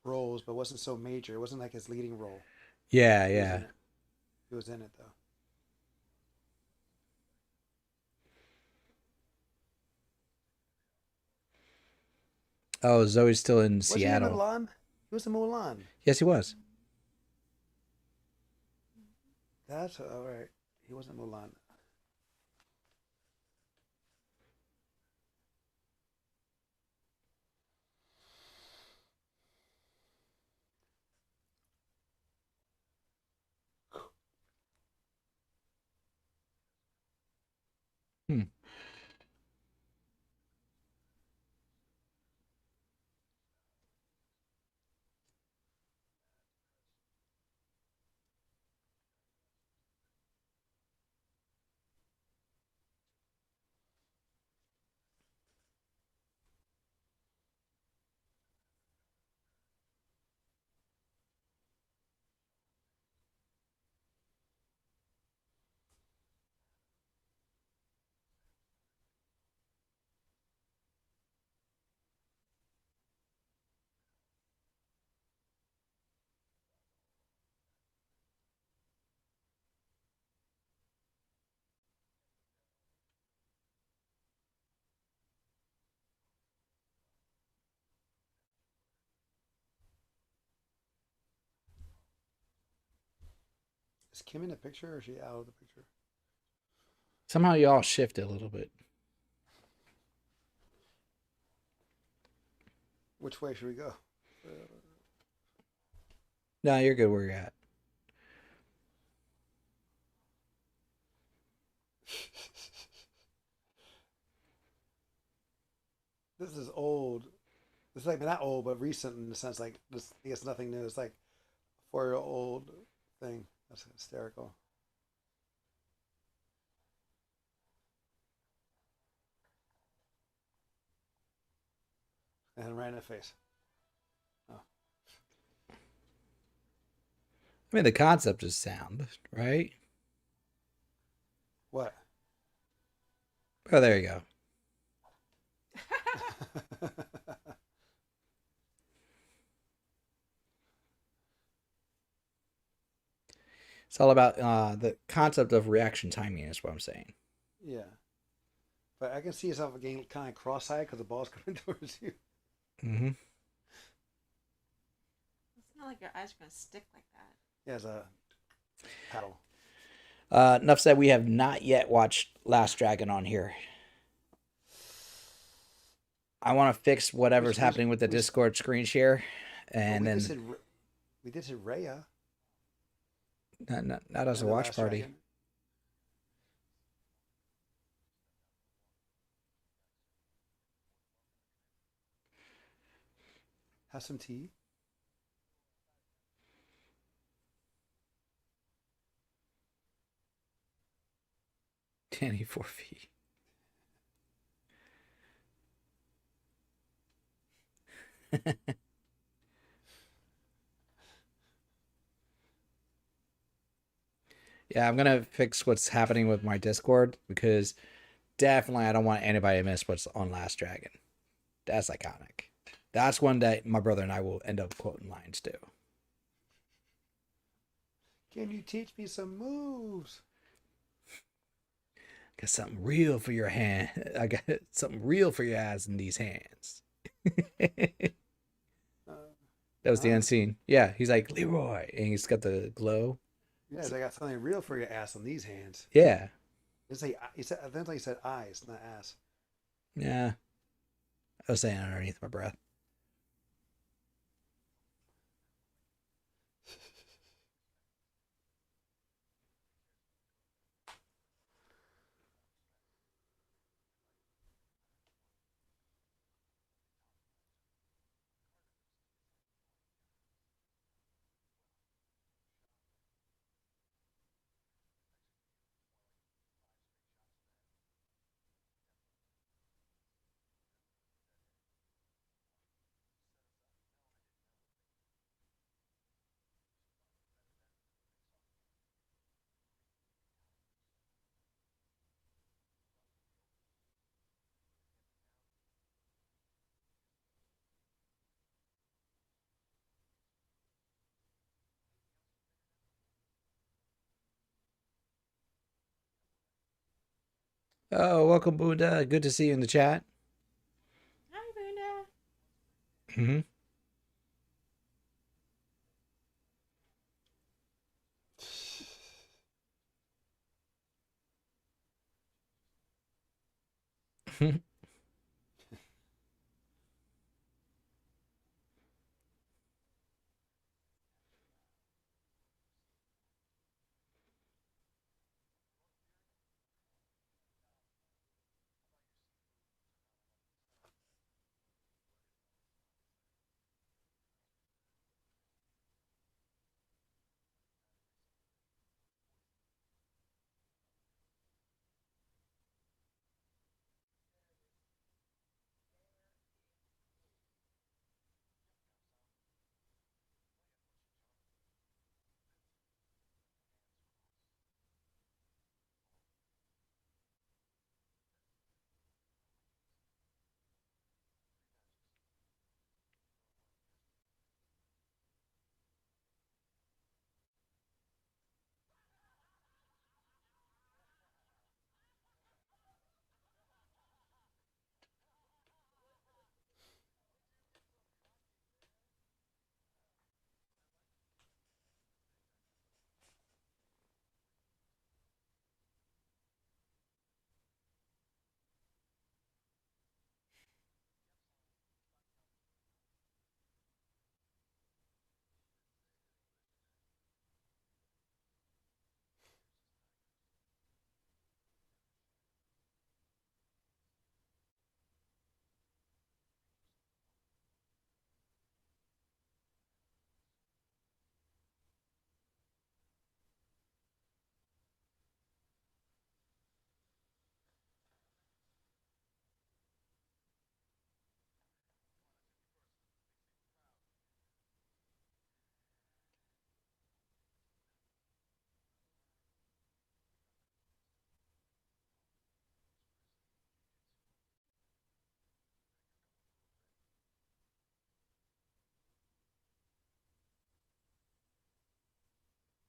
roles, but wasn't so major. It wasn't like his leading role. Yeah, He was yeah. in it. He was in it though. Oh, Zoe's still in Was he in Seattle. Mulan? He was in Mulan. Yes, he was. That's all right. He wasn't Mulan. Hmm. Is Kim in the picture or is she out of the picture? Somehow y'all shifted a little bit. Which way should we go? No, you're good where you're at. This is old. It's like not old, but recent in the sense like this. I guess nothing new. It's like a 4 year old thing. That's hysterical. And right in the face. Oh, I mean, the concept is sound, right? what? Oh, there you go. It's all about the concept of reaction timing, is what I'm saying. Yeah, but I can see yourself getting kind of cross-eyed because the ball's coming towards you. Mm-hmm. It's not like your eyes are gonna stick like that. Yeah, as a paddle. Enough said. We have not yet watched Last Dragon on here. I want to fix We whatever's we happening with the we, Discord screen share, well, and then we did say Raya not as a and the watch Last party. Dragon. Have some tea. 24 feet. Yeah, I'm gonna fix what's happening with my Discord because definitely I don't want anybody to miss what's on Last Dragon. That's iconic. That's one that my brother and I will end up quoting lines to. Can you teach me some moves? Got something real for your hand. I got something real for your ass in these hands. That Uh, was the huh? end scene. Yeah, he's like Leroy, and he's got the glow. Yes, I got something real for your ass on these hands. Yeah, He said. I think he said eyes, not ass. yeah. I was saying underneath my breath. Oh, welcome, Buddha. Good to see you in the chat. Hi, Bunda.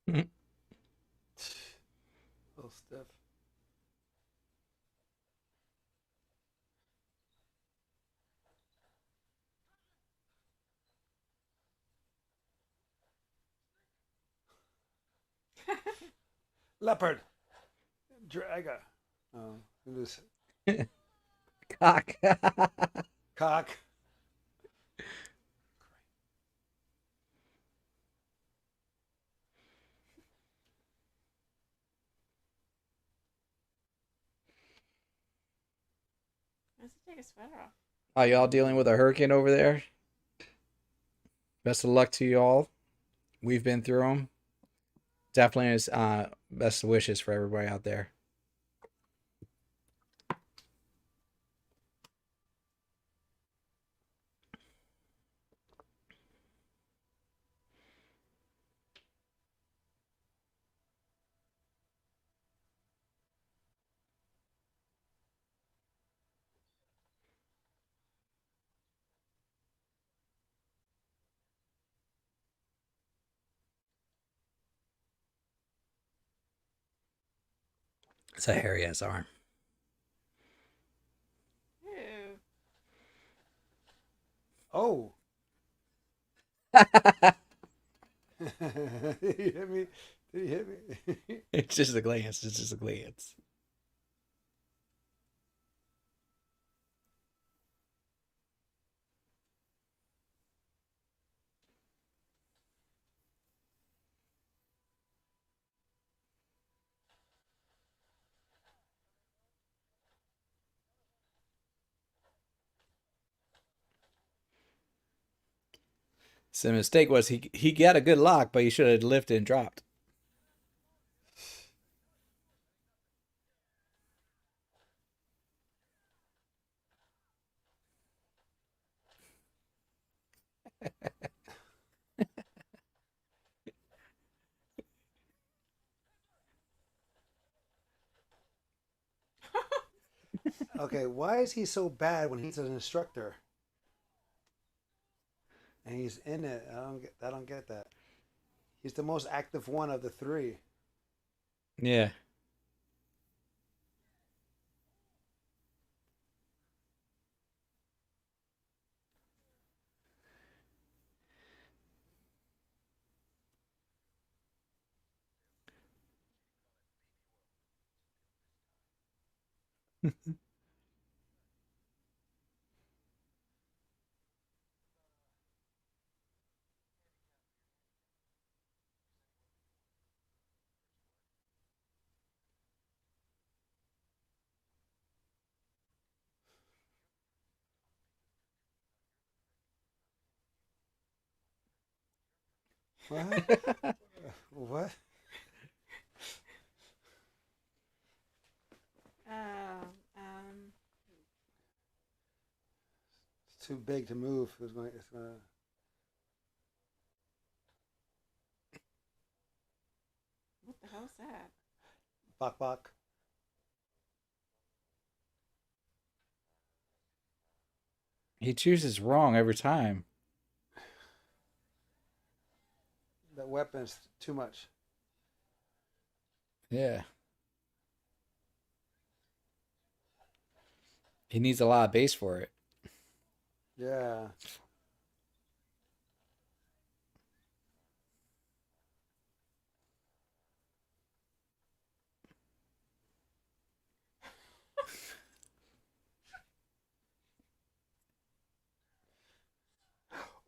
Hmm. Little stiff. Leopard. Draga. Oh, it was Cock. cock. Let's take a sweater off. Are y'all dealing with a hurricane over there? Best of luck to you all. We've been through them. Definitely is best wishes for everybody out there. It's a hairy ass arm. Ew. Oh. Did he hit me? Did he hit me? It's just a glance. It's just a glance. So the mistake was he got a good lock, but he should have lifted and dropped. Okay, why is he so bad when he's an instructor and he's in it? I don't get that. He's the most active one of the three. Yeah. What? What? Oh, um, It's too big to move. It's gonna. what the hell's that? Bok bok. He chooses wrong every time. That weapon's too much. Yeah. He needs a lot of base for it. Yeah.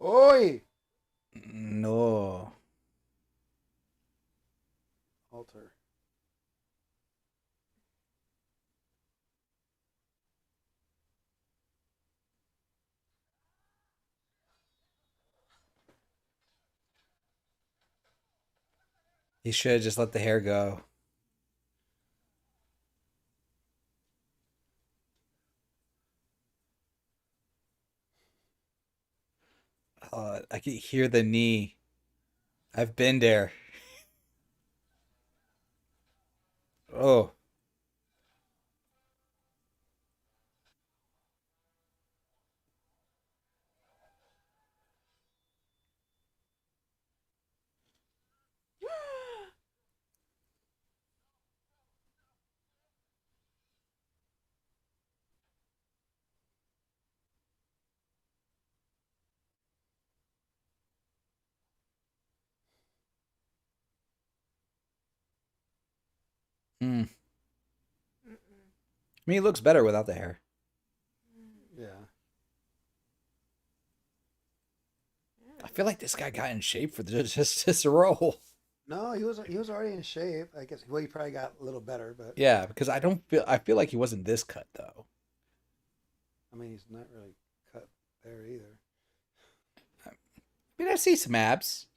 Oi! No. Alter. He should have just let the hair go. I can hear the knee. I've been there. Oh. Hmm. Mm-mm. I mean, he looks better without the hair. Yeah. I feel like this guy got in shape for just this role. No, he was already in shape. I guess. Well, he probably got a little better, but Yeah, because I feel like he wasn't this cut though. I mean, he's not really cut there either. I mean, I see some abs.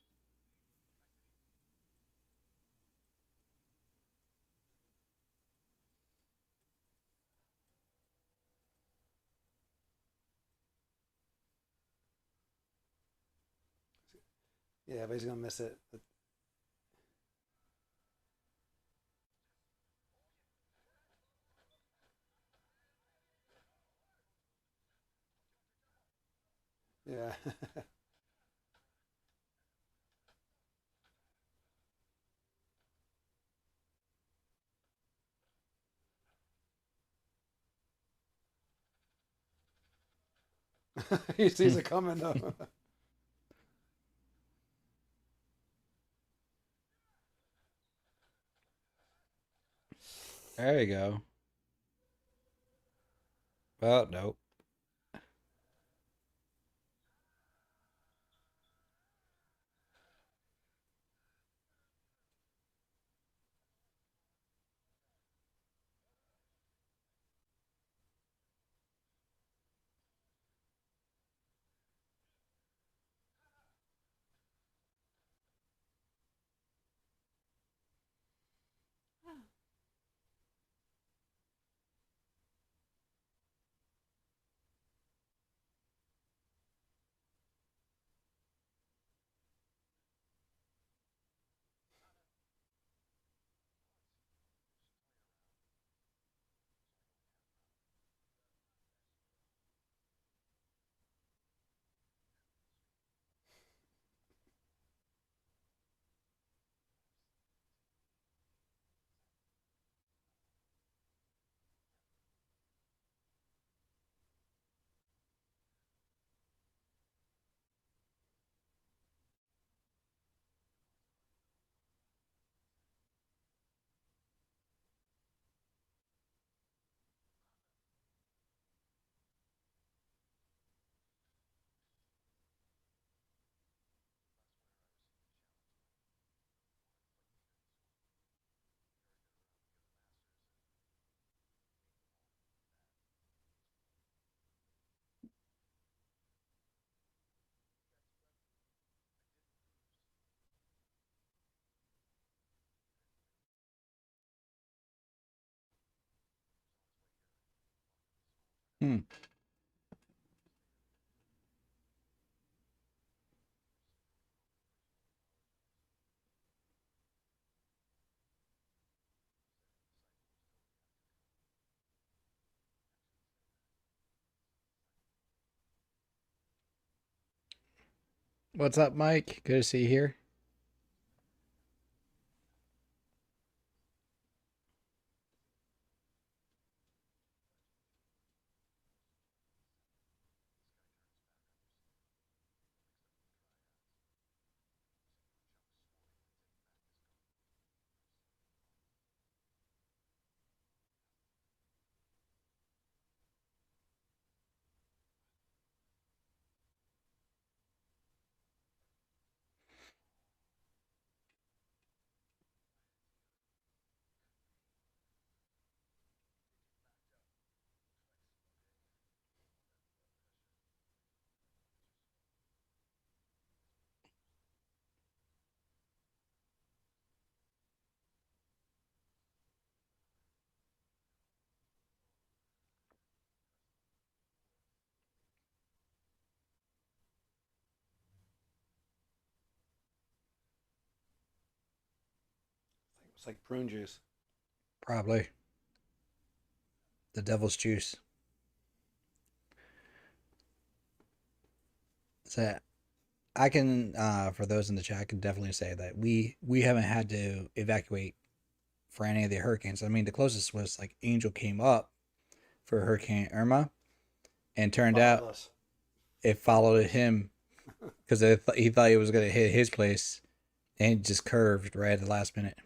Yeah, but he's gonna miss it. Yeah. He sees it coming though. There you go. Well, nope. Oh, Hmm. What's up, Mike? Good to see you here. It's like prune juice. Probably the devil's juice. So I can, for those in the chat, I can definitely say that we haven't had to evacuate for any of the hurricanes. I mean, the closest was like Angel came up for Hurricane Irma, and turned Followed out us. it followed him because he thought it was gonna hit his place, and it just curved right at the last minute.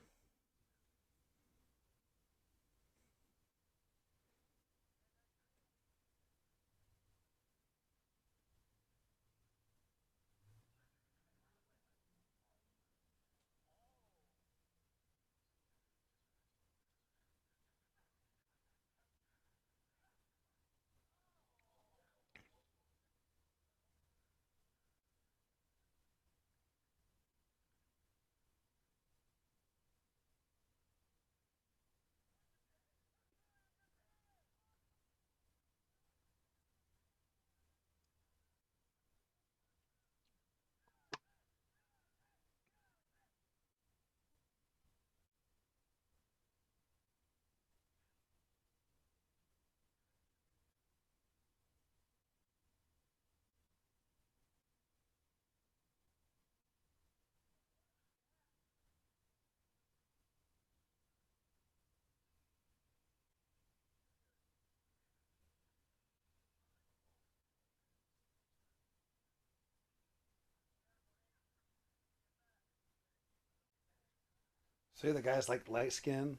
See, the guy's like light skin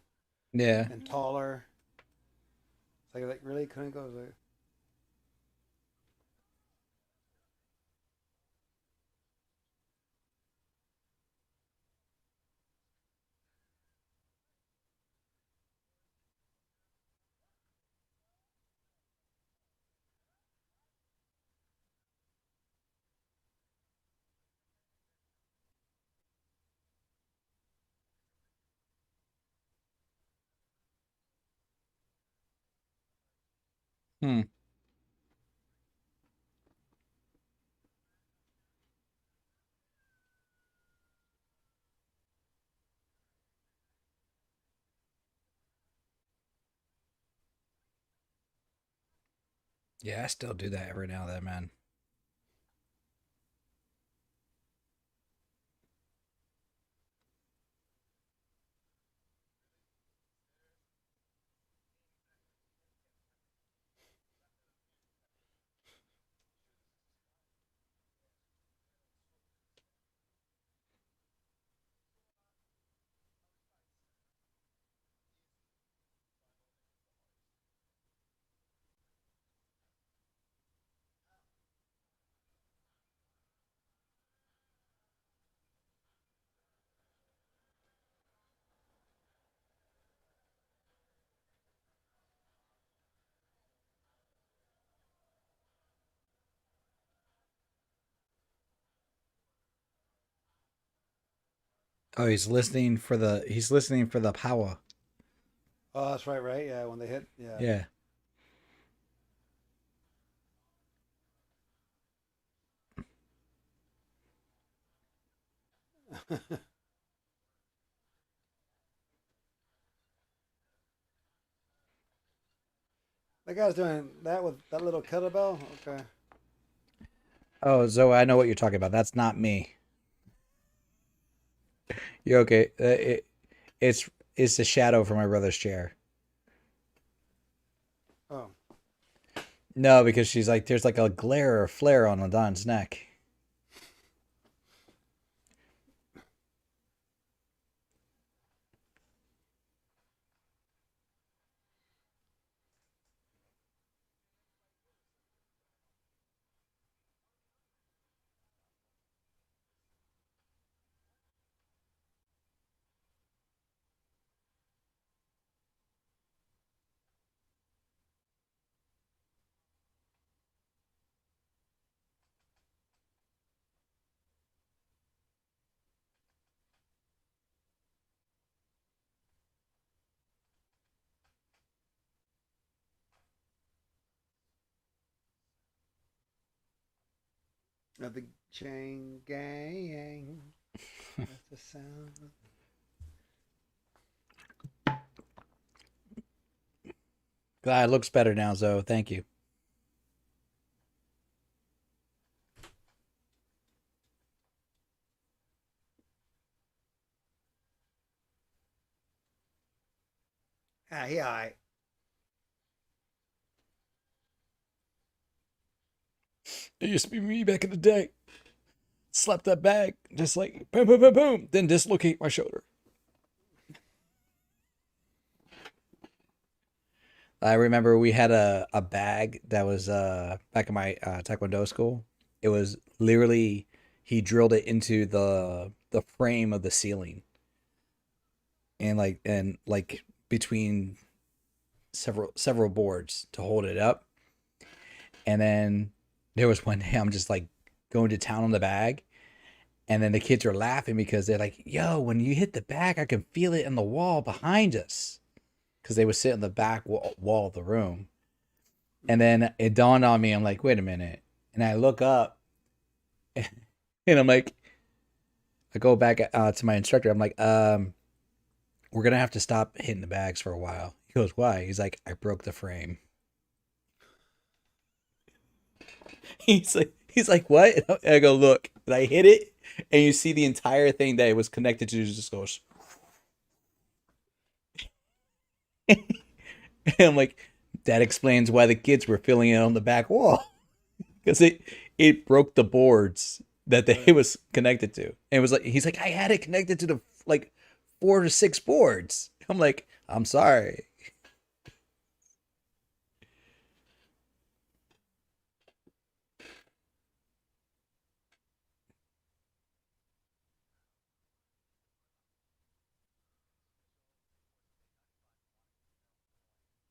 Yeah. and taller. It's like really couldn't go. Like, Hmm. Yeah, I still do that every now and then, man. Oh, he's listening for the power. oh, that's right, right? Yeah, when they hit, yeah. Yeah. That guy's doing that with that little kettlebell. Okay. Oh, Zoe, I know what you're talking about. That's not me. You're okay. It's it's the shadow from my brother's chair. Oh, No, because she's like, there's like a glare or flare on Adon's neck. of the chain gang. That's the sound. Glad it looks better now, Zoe. Thank you. Ah, yeah. It used to be me back in the day. Slap that bag, just like boom, boom, boom, boom, then dislocate my shoulder. I remember we had a bag that was back in my Taekwondo school. It was literally he drilled it into the frame of the ceiling and like between several boards to hold it up. And then there was one day I'm just like going to town on the bag, and then the kids are laughing because they're like, "Yo, when you hit the bag, I can feel it in the wall behind us." Because they would sit in the back wall of the room. And then it dawned on me, I'm like, wait a minute. And I look up and I'm like, I go back to my instructor. I'm like, we're going to have to stop hitting the bags for a while. He goes, why? He's like, I broke the frame. He's like, what? And I go, look. And I hit it. And you see the entire thing that it was connected to just goes. And I'm like, that explains why the kids were filling it on the back wall. Because it broke the boards that it was connected to. And it was like he's like, I had it connected to the like 4 to 6 boards. I'm like, I'm sorry.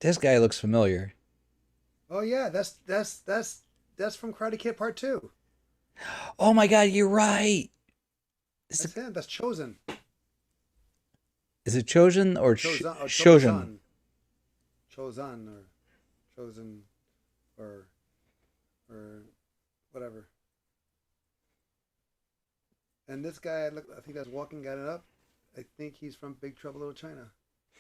This guy looks familiar. Oh yeah, that's from Karate Kid Part Two. Oh my god, you're right. That's him. That's Chosen. Is it Chosen or Chosen or Shojin? Chosen. Chosen or Chosen or or whatever. And this guy, look, I think that's walking, got it up. I think he's from Big Trouble Little China.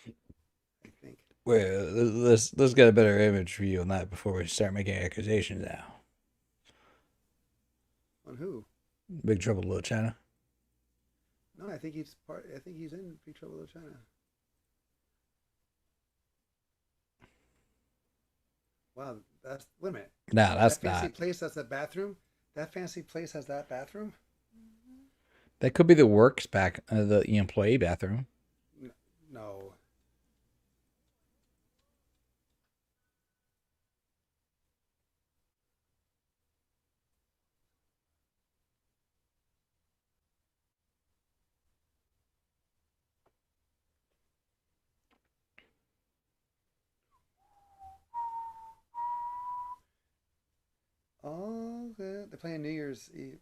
I think. Wait, let's get a better image for you on that before we start making accusations now. On who? Big Trouble Little China. No, I think he's part. I think he's in Big Trouble Little China. Wow, that's wait a minute. No, that's That fancy not. place. That's a bathroom. That fancy place has that bathroom. That could be the works back, the employee bathroom. No. Oh, good. They're playing New Year's Eve.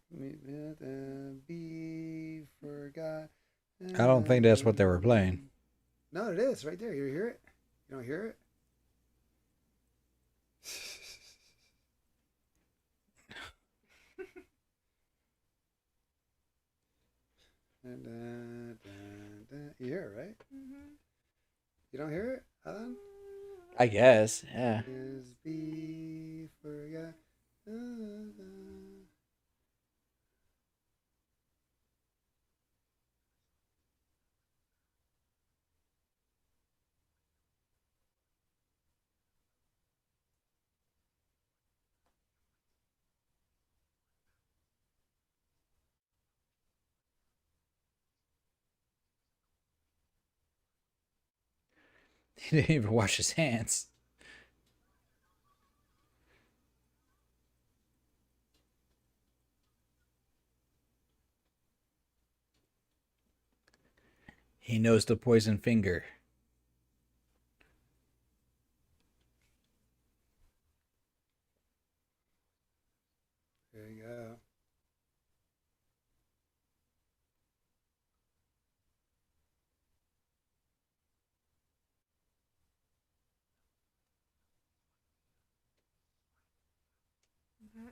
Be forgot. I don't think that's what they were playing. No, it is right there. You hear it? You don't hear it? And You hear it, right? Mm-hmm. You don't hear it, Alan? I guess. Yeah. Is be forgot. He didn't even wash his hands. He knows the poison finger. There you go. Mm-hmm.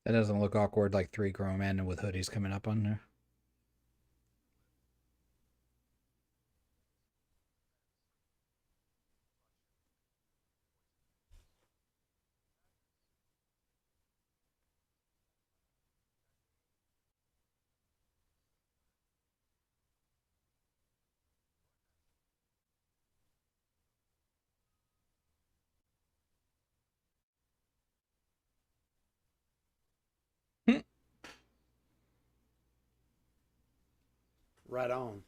That doesn't look awkward like three grown men with hoodies coming up on there. Right on.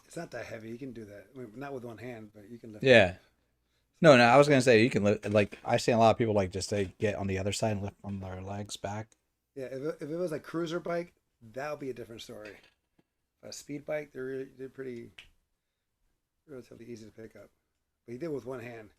It's not that heavy. You can do that. I mean, not with one hand, but you can lift it Yeah. up. No, I was gonna say you can lift. Like I see a lot of people like just they get on the other side and lift from their legs back. Yeah, if it was a cruiser bike, that would be a different story. A speed bike, they're pretty relatively easy to pick up. But he did with one hand.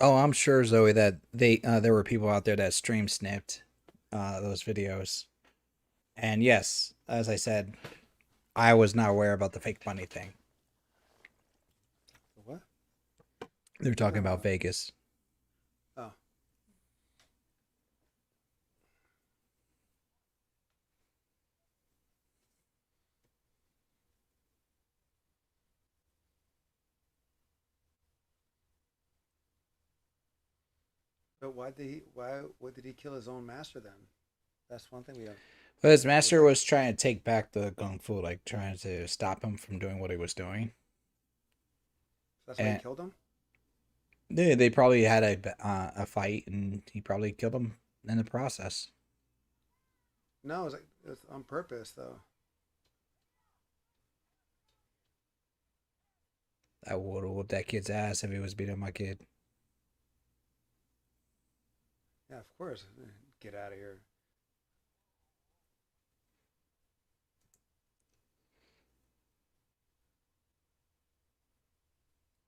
Oh, I'm sure, Zoe, that there were people out there that stream snipped those videos. And yes, as I said, I was not aware about the fake money thing. What? They were What are you talking talking about about? Vegas. Oh, but why did he? Why? What did he kill his own master then? That's one thing we don't. But his Was master that? was trying to take back the Kung Fu, like trying to stop him from doing what he was doing. That's why he And killed him. they probably had a fight, and he probably killed him in the process. No, it's on purpose though. I would have whooped that kid's ass if he was beating my kid. Yeah, of course. Get out of here.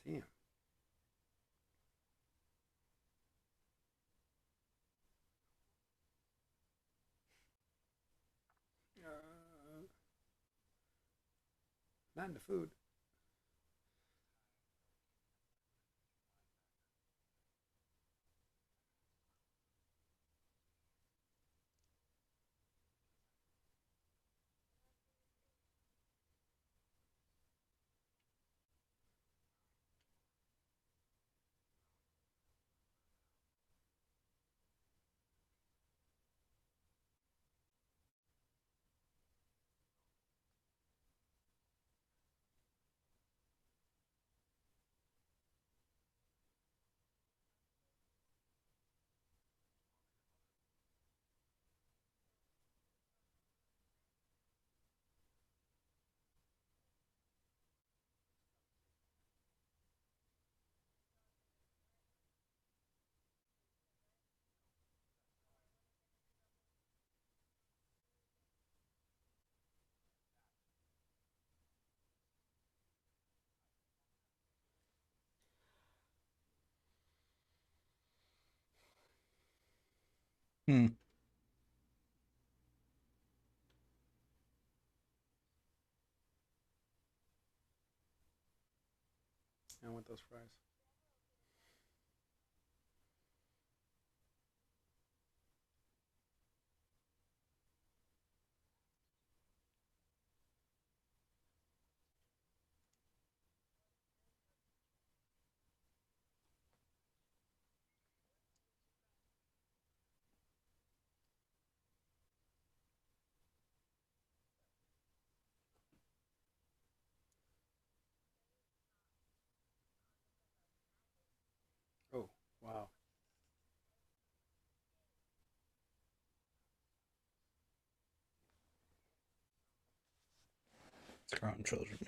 Damn. Not in the food. Hmm. I want those fries. Oh, wow. It's grown children.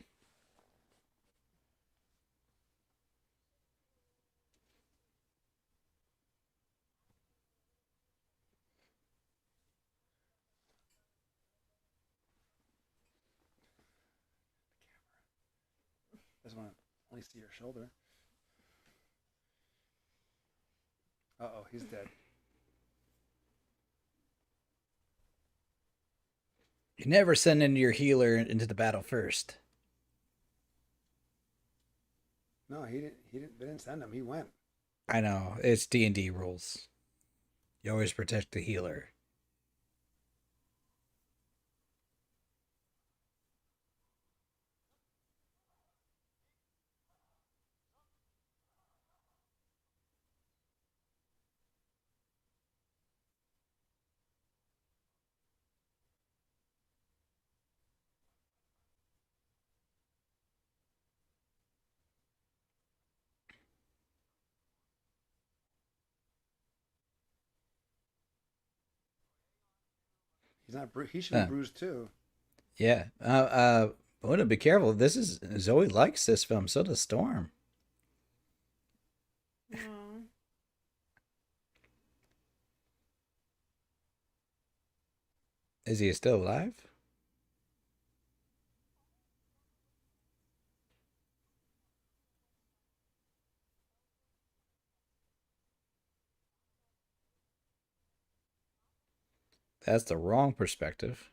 I just want to only see your shoulder. Uh oh, he's dead. You never send in your healer into the battle first. No, he didn't. He didn't. They didn't send him. He went. I know it's D&D rules. You always protect the healer. He's not. He should be Uh, bruised too. yeah. But be careful. This is Zoe likes this film. So does Storm. No. Is he still alive? That's the wrong perspective.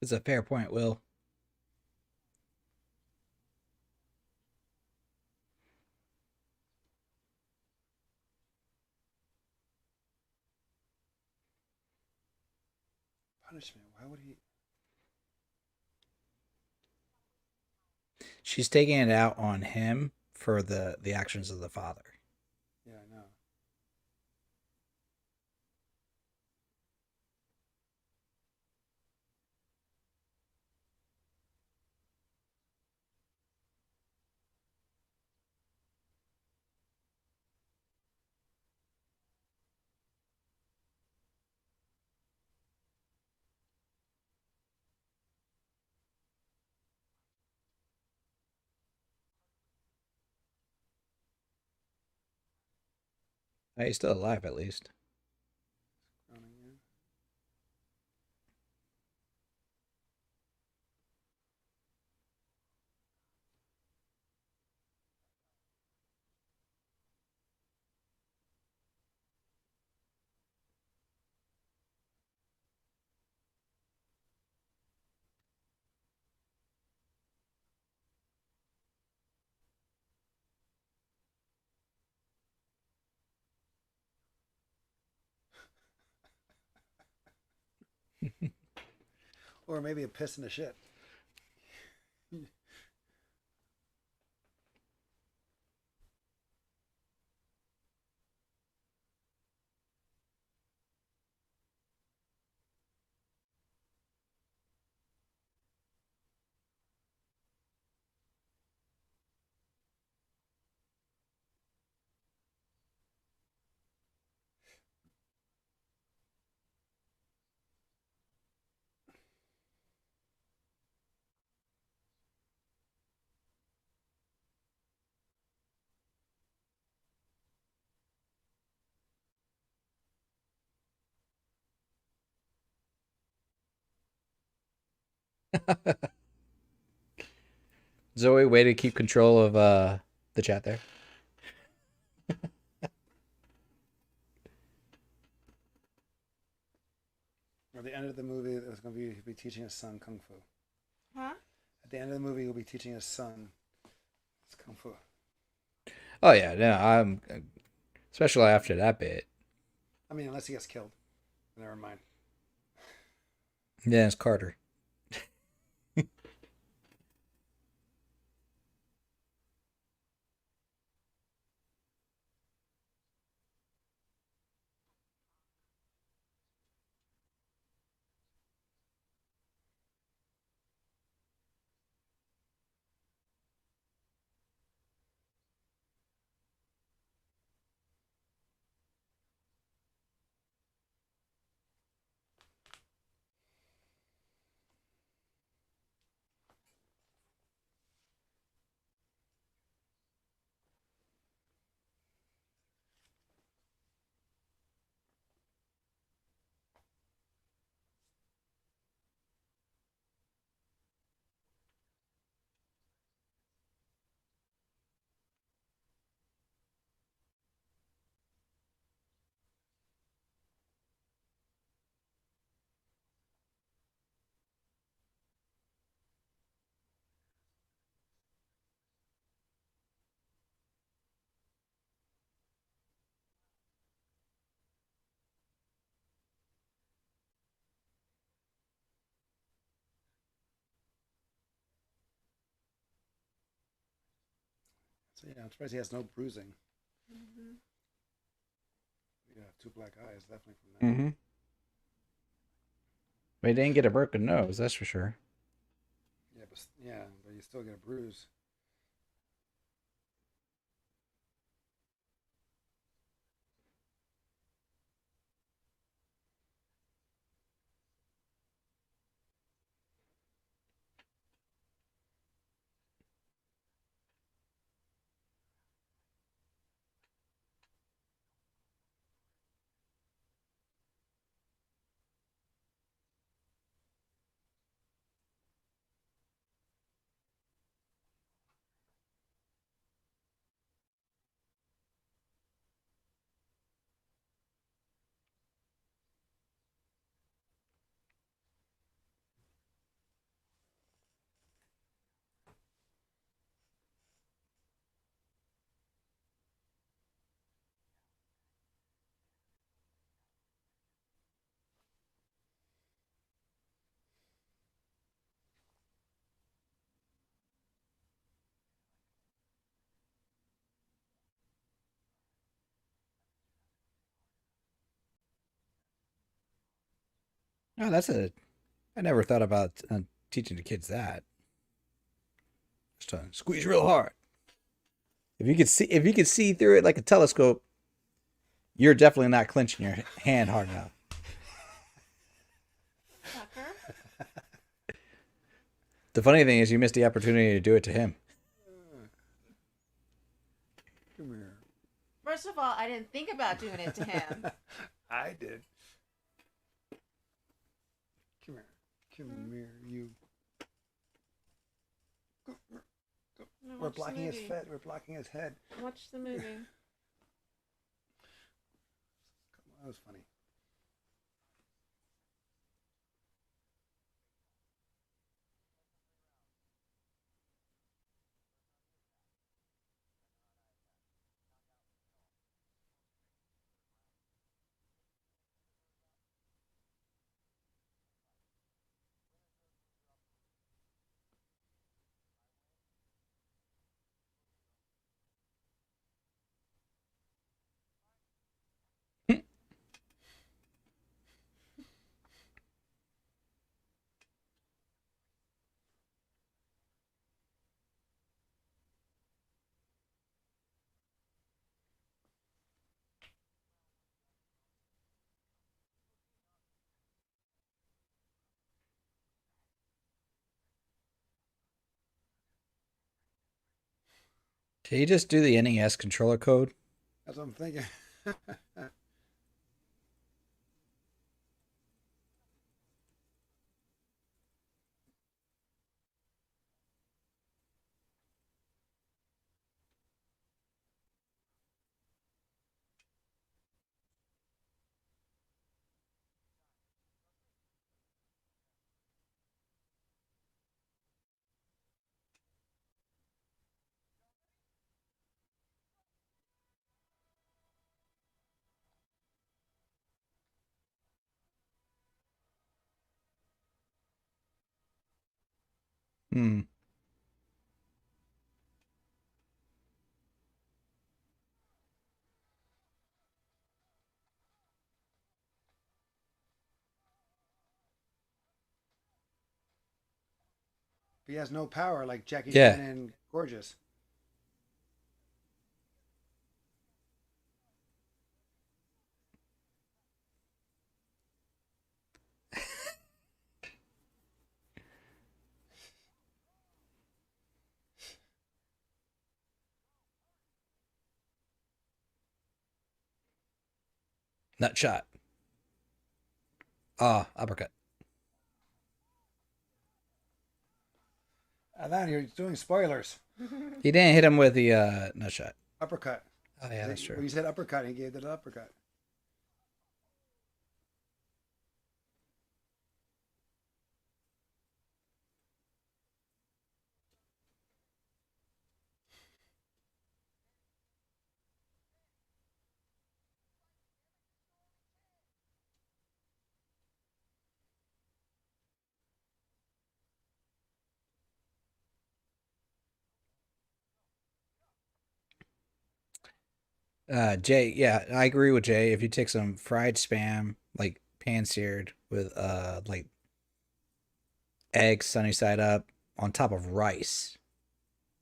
It's a fair point, Will. Punishment. Why would he? She's taking it out on him for the actions of the father. Yeah, I know. He's still alive, at least. Crowning, or maybe a piss in the shit. Zoe, way to keep control of the chat there. At the end of the movie, it was going to be teaching his son kung fu. Huh? At the end of the movie, he'll be teaching his son kung fu. Oh yeah, no, I'm especially after that bit. I mean, unless he gets killed. Never mind. Yeah, it's Carter. So yeah, I'm surprised he has no bruising. Mm-hmm. You have two black eyes, definitely from that. Mm-hmm. But he didn't get a broken nose, that's for sure. But you still get a bruise. Oh, that's a. I never thought about teaching the kids that. Just to squeeze real hard. If you could see through it like a telescope, you're definitely not clenching your hand hard enough. Tucker. The funny thing is, you missed the opportunity to do it to him. Come here. First of all, I didn't think about doing it to him. I did. Come here. Come here, you. No, We're watch the blocking his movie. head. We're blocking his head. Watch the movie. That was funny. Did he just do the NES controller code? That's what I'm thinking. Hmm. He has no power like Jackie Yeah. Chan and Gorgeous. Nut shot. Ah, uppercut. I thought you're doing spoilers. He didn't hit him with the nut shot. Uppercut. Oh yeah, that's true. When you said uppercut, he gave the uppercut. Jay, yeah, I agree with Jay. If you take some fried spam, like pan seared with like eggs sunny side up on top of rice,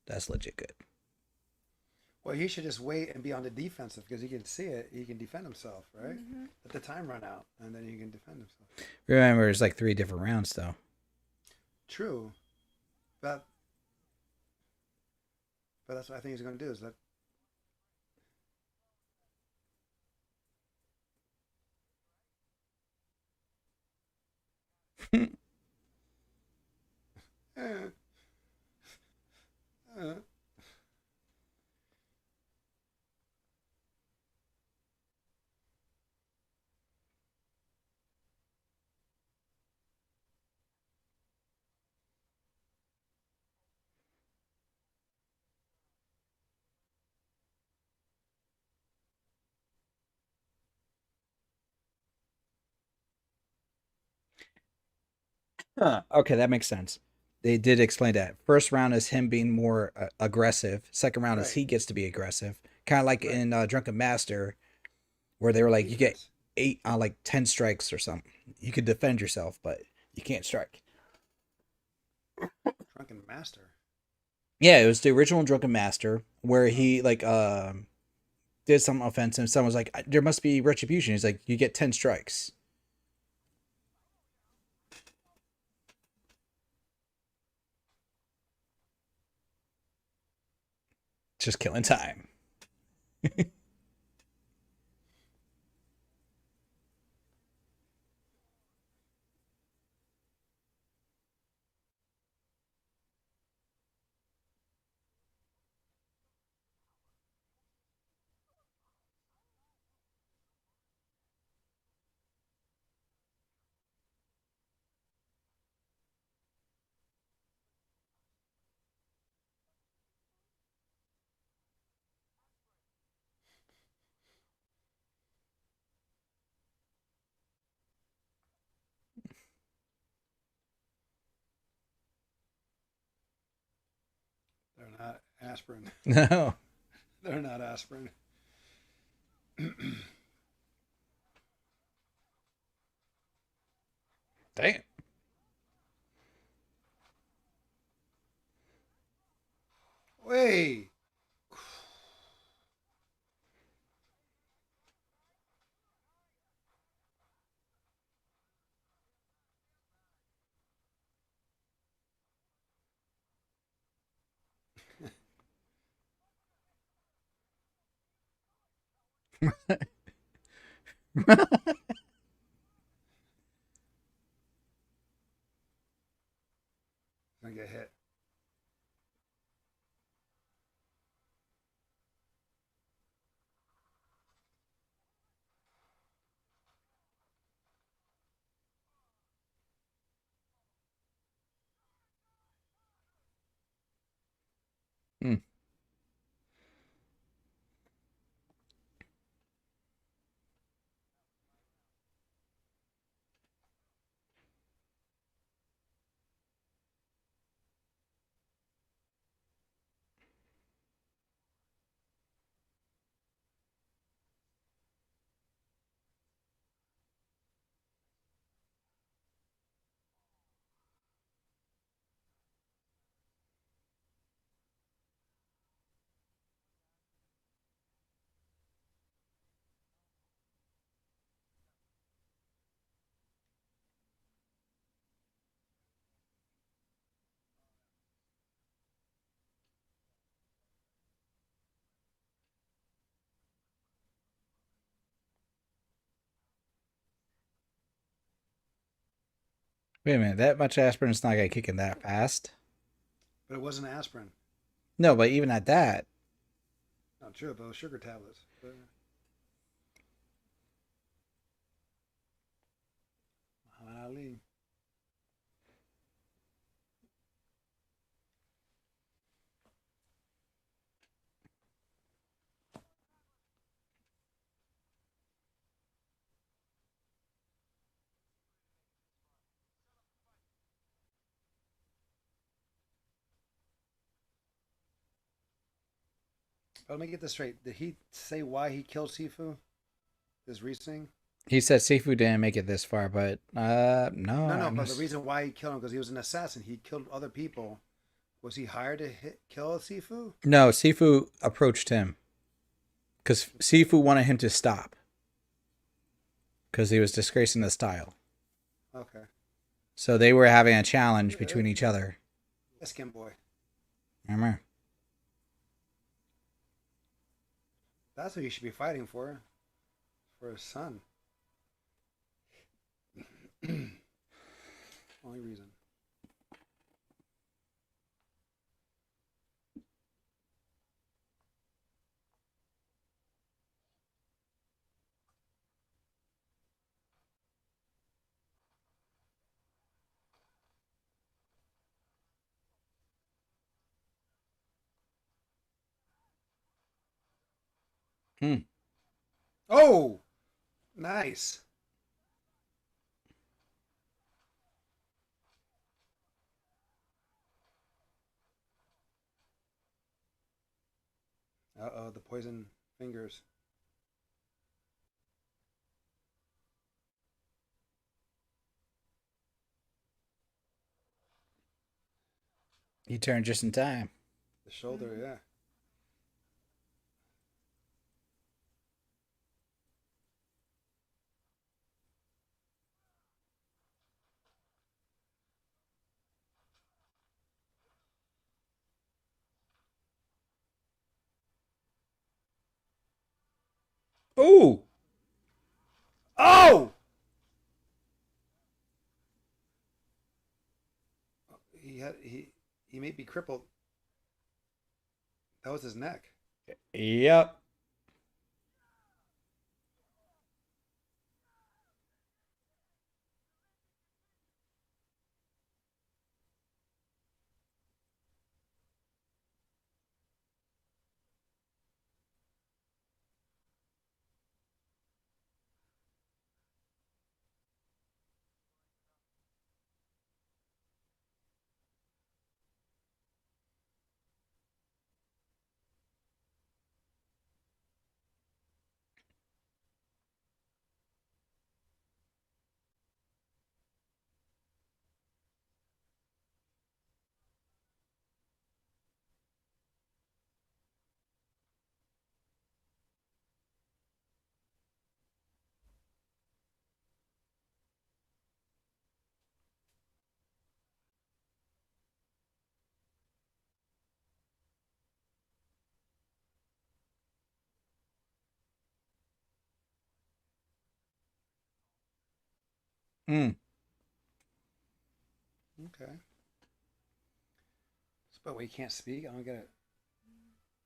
that's legit good. Well, he should just wait and be on the defensive because he can see it. He can defend himself, right? Hmm. Let the time run out, and then he can defend himself. Remember, it's like three different rounds though. True, but that's what I think he's going to do. Is that eh, eh. Huh. Okay, that makes sense. They did explain that. First round is him being more aggressive. Second round is Right, he gets to be aggressive. Kind of like right? in Drunken Master, where they were like, you get Defense, eight on like 10 strikes or something. You could defend yourself, but you can't strike. drunken master. Yeah, it was the original Drunken Master where he like did something offensive. Someone was like, there must be retribution. He's like, you get 10 strikes. Just killing time. They're not aspirin. No. They're not aspirin. Damn. Wait. Gonna get hit. Hmm. Wait a minute. That much aspirin is not going to kick in that fast. But it wasn't aspirin. No, but even at that, Not true, but it was sugar tablets. Muhammad Ali. But let me get this straight. Did he say why he killed Sifu? His reasoning? He said Sifu didn't make it this far, but no, No, no. I'm But the just reason why he killed him because he was an assassin. He killed other people. Was he hired to kill Sifu? no. Sifu approached him because Sifu wanted him to stop because he was disgracing the style. Okay. So they were having a challenge between each other. Skin boy. Remember? That's what he should be fighting for. For his son. Only reason. Hmm. Oh, nice. Uh-oh, the poison fingers. He turned just in time. The shoulder, yeah. Ooh. Oh! He may be crippled. That was his neck. Yep. Hmm. Okay. But when he can't speak, I don't get it.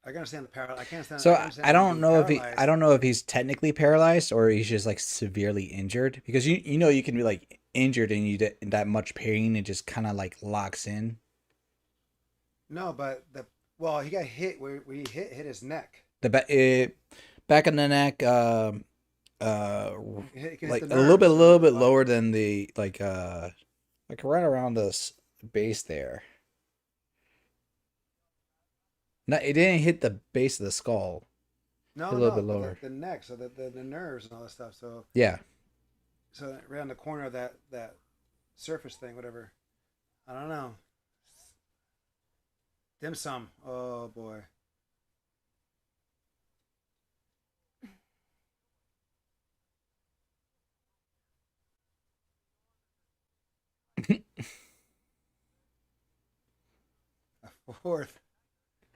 I can understand the I can't understand. So I can understand I him don't being know if I paralyzed. don't know if he's technically paralyzed or he's just like severely injured because you know you can be like injured and you get in that much pain and just kind of like locks in. No, but he got hit where he hit his neck. The back of the neck, It can hit like the a nerves of little the bit body. lower than the like right around the base there. No, it didn't hit the base of the skull. Hit a No, little no, bit but lower. the neck, so the nerves and all that stuff. Yeah. So around the corner of that surface thing, whatever. I don't know. Dim sum. Oh boy. A fourth.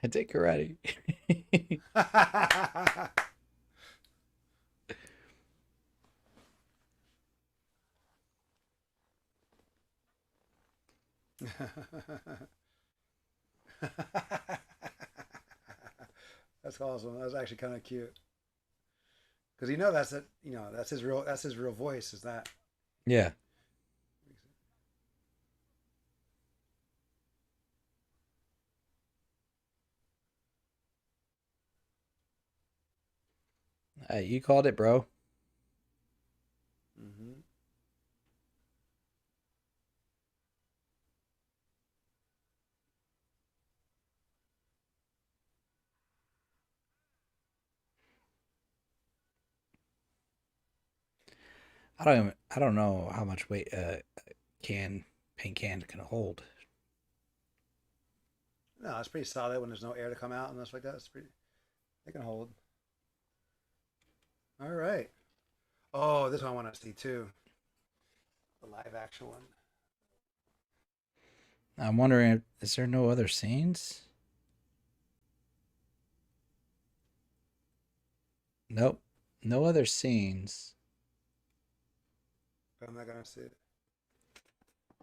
I take karate. That's awesome. That's actually kind of cute because that's it. That's his real voice. Is that? Yeah. You called it, bro. Mm-hmm. I don't know how much weight can paint can hold. No, it's pretty solid when there's no air to come out and stuff like that. It's pretty. They can hold. All right. Oh, this one I want to see too. The live action one. I'm wondering, is there no other scenes? Nope, no other scenes. But I'm not gonna see it.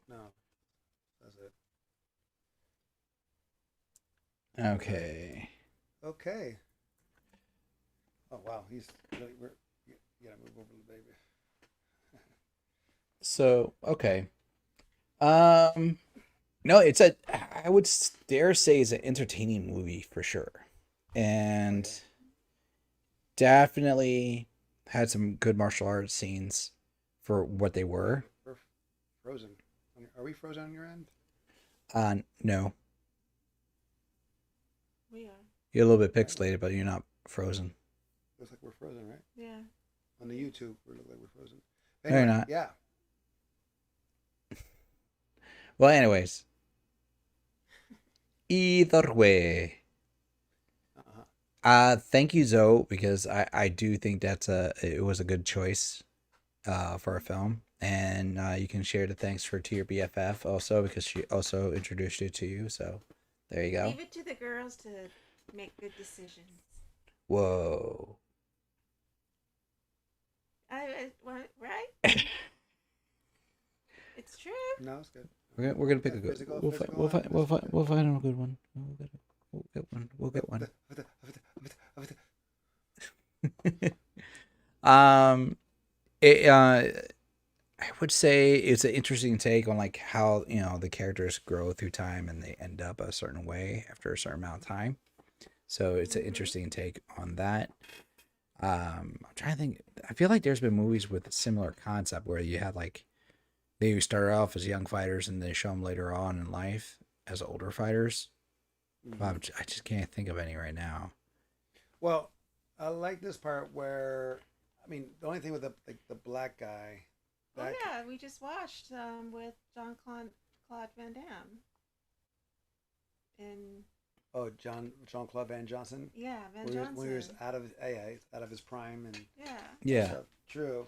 No, that's it. All right. Okay, Okay. Oh wow, he's really. You gotta move over the baby. so okay. Um, no, it's a. I would dare say it's an entertaining movie for sure, Oh and yeah. definitely had some good martial arts scenes for what they Oh yeah. were. We're frozen. Are we frozen on your end? No, We are. you're a little bit Right. pixelated, but you're not frozen. Looks like we're frozen, right? Yeah. On the YouTube, we look like we're frozen. No, you're Anyway, not. yeah. Well, anyways, either way, Uh-huh. thank you, Zoe, because I do think it was a good choice for a film, and you can share the thanks to your BFF also because she also introduced it to you. So there you go. Leave it to the girls to make good decisions. Whoa. Right? It's true. No, it's good. We're gonna pick Yeah, a good. physical, We'll physical, we'll and we'll that's good. we'll find a good one. We'll get one. We'll get one. um, it I would say it's an interesting take on like how the characters grow through time and they end up a certain way after a certain amount of time. So it's an Mm-hmm. interesting take on that. I'm trying to think. I feel like there's been movies with a similar concept where you had like they start off as young fighters and they show them later on in life as older fighters. But Mm-hmm. I just can't think of any right now. Well, I like this part where, I mean, the only thing with the black guy, Oh that yeah, we just watched with Claude Van Damme and oh Jean Claude Van Johnson, yeah Van when he was Johnson. out of his prime and Yeah. Yeah, stuff. True,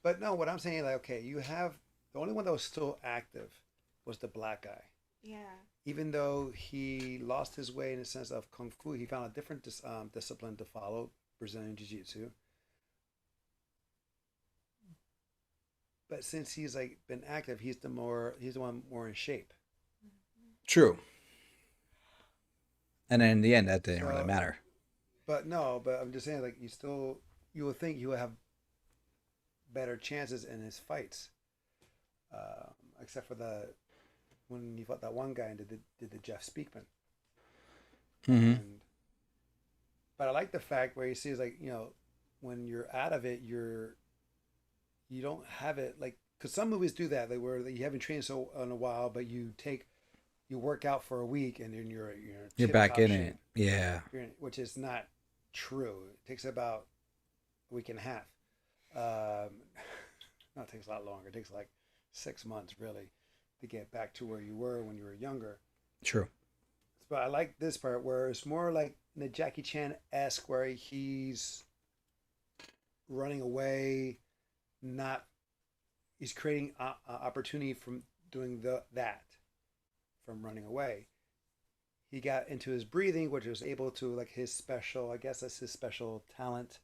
but no, what I'm saying like okay, you have the only one that was still active was the black guy. Yeah. Even though he lost his way in the sense of kung fu, he found a different discipline to follow, Brazilian Jiu Jitsu. But since he's like been active, he's the one more in shape. true. And then in the end, that didn't really So, matter. but no, but I'm just saying like you would think you would have better chances in his fights, except for the when he fought that one guy and did the Jeff Speakman Mm-hmm. and but I like the fact where he sees like when you're out of it you don't have it like because some movies do that like where you haven't trained so in a while but you work out for a week and then you're You're tip back top in shape it. Yeah. which is not true. It takes about a week and a half. Um, no, it takes a lot longer. It takes like 6 months really to get back to where you were when you were younger. True. But I like this part where it's more like in the Jackie Chan esque where he's running away, not he's creating opportunity from doing that from running away. He got into his breathing, which was able to like his special. I guess that's his special talent,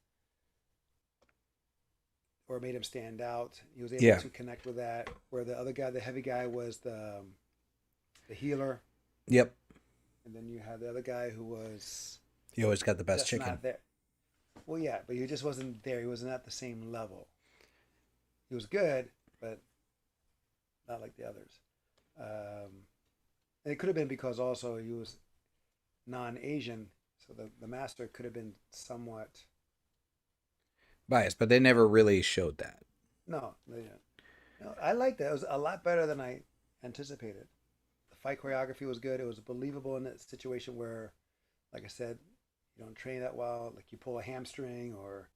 or made him stand out. He was able Yeah. to connect with that. Where the other guy, the heavy guy, was the healer, Yep. and then you had the other guy who was You always got the best just chicken. not there. Well, yeah, but he just wasn't there. He wasn't at the same level. He was good, but not like the others. And it could have been because also he was non-Asian, so the master could have been somewhat Biased, but they never really showed that. no. No, I liked that. It was a lot better than I anticipated. The fight choreography was good. It was believable in that situation where, like I said, you don't train that well. Like you pull a hamstring or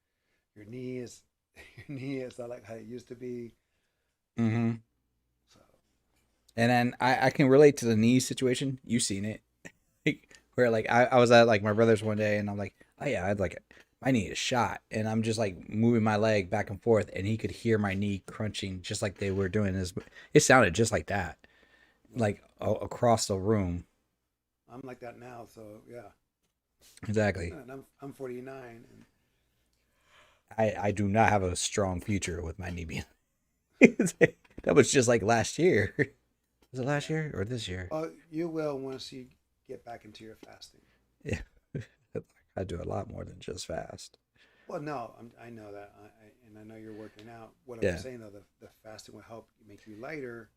your knee is your knee is not like how it used to be. Mm-hmm. So And then I can relate to the knee situation. You've seen it. Where like I was at like my brother's one day and I'm like, oh yeah, I'd like my knee is shot. And I'm just like moving my leg back and forth and he could hear my knee crunching just like they were doing this. It sounded just like that. Like across the room. I'm like that now. So yeah, Exactly. and I'm 49, and I do not have a strong future with my knee being. That was just like last year. Was it last yeah. year or this year? Well, you will once you get back into your fasting. Yeah. I do a lot more than just fast. Well, no, I know that, and I know you're working out. What I'm Yeah. saying though, the fasting will help make you lighter,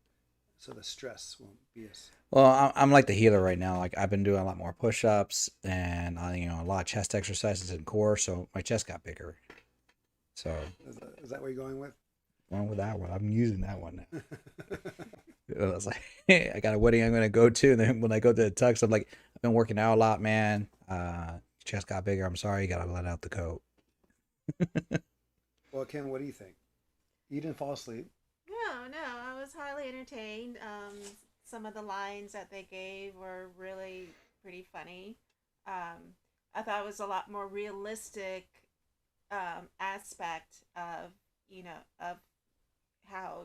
so the stress won't be as. Well, I'm like the healer right now. Like I've been doing a lot more push-ups and a lot of chest exercises and core, so my chest got bigger. So Is that where you're going with? going with that one, I'm using that one. I was like, I got a wedding I'm gonna go to, and then when I go to the tux, I'm like, I've been working out a lot, man. Chest got bigger. I'm sorry, you gotta let out the coat. Well, Ken, what do you think? You didn't fall asleep. No, I was highly entertained. Some of the lines that they gave were really pretty funny. I thought it was a lot more realistic aspect of of how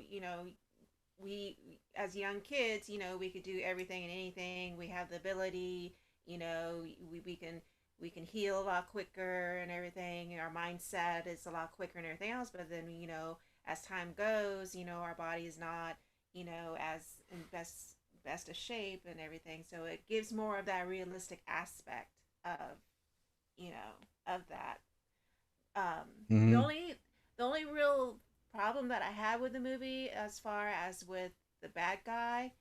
we as young kids, we could do everything and anything. We have the ability, we can heal a lot quicker and everything. Our mindset is a lot quicker and everything else. But then, as time goes, our body is not, as in best of shape and everything. So it gives more of that realistic aspect of, of that. The Hmm. only real problem that I had with the movie, as far as with the bad guy,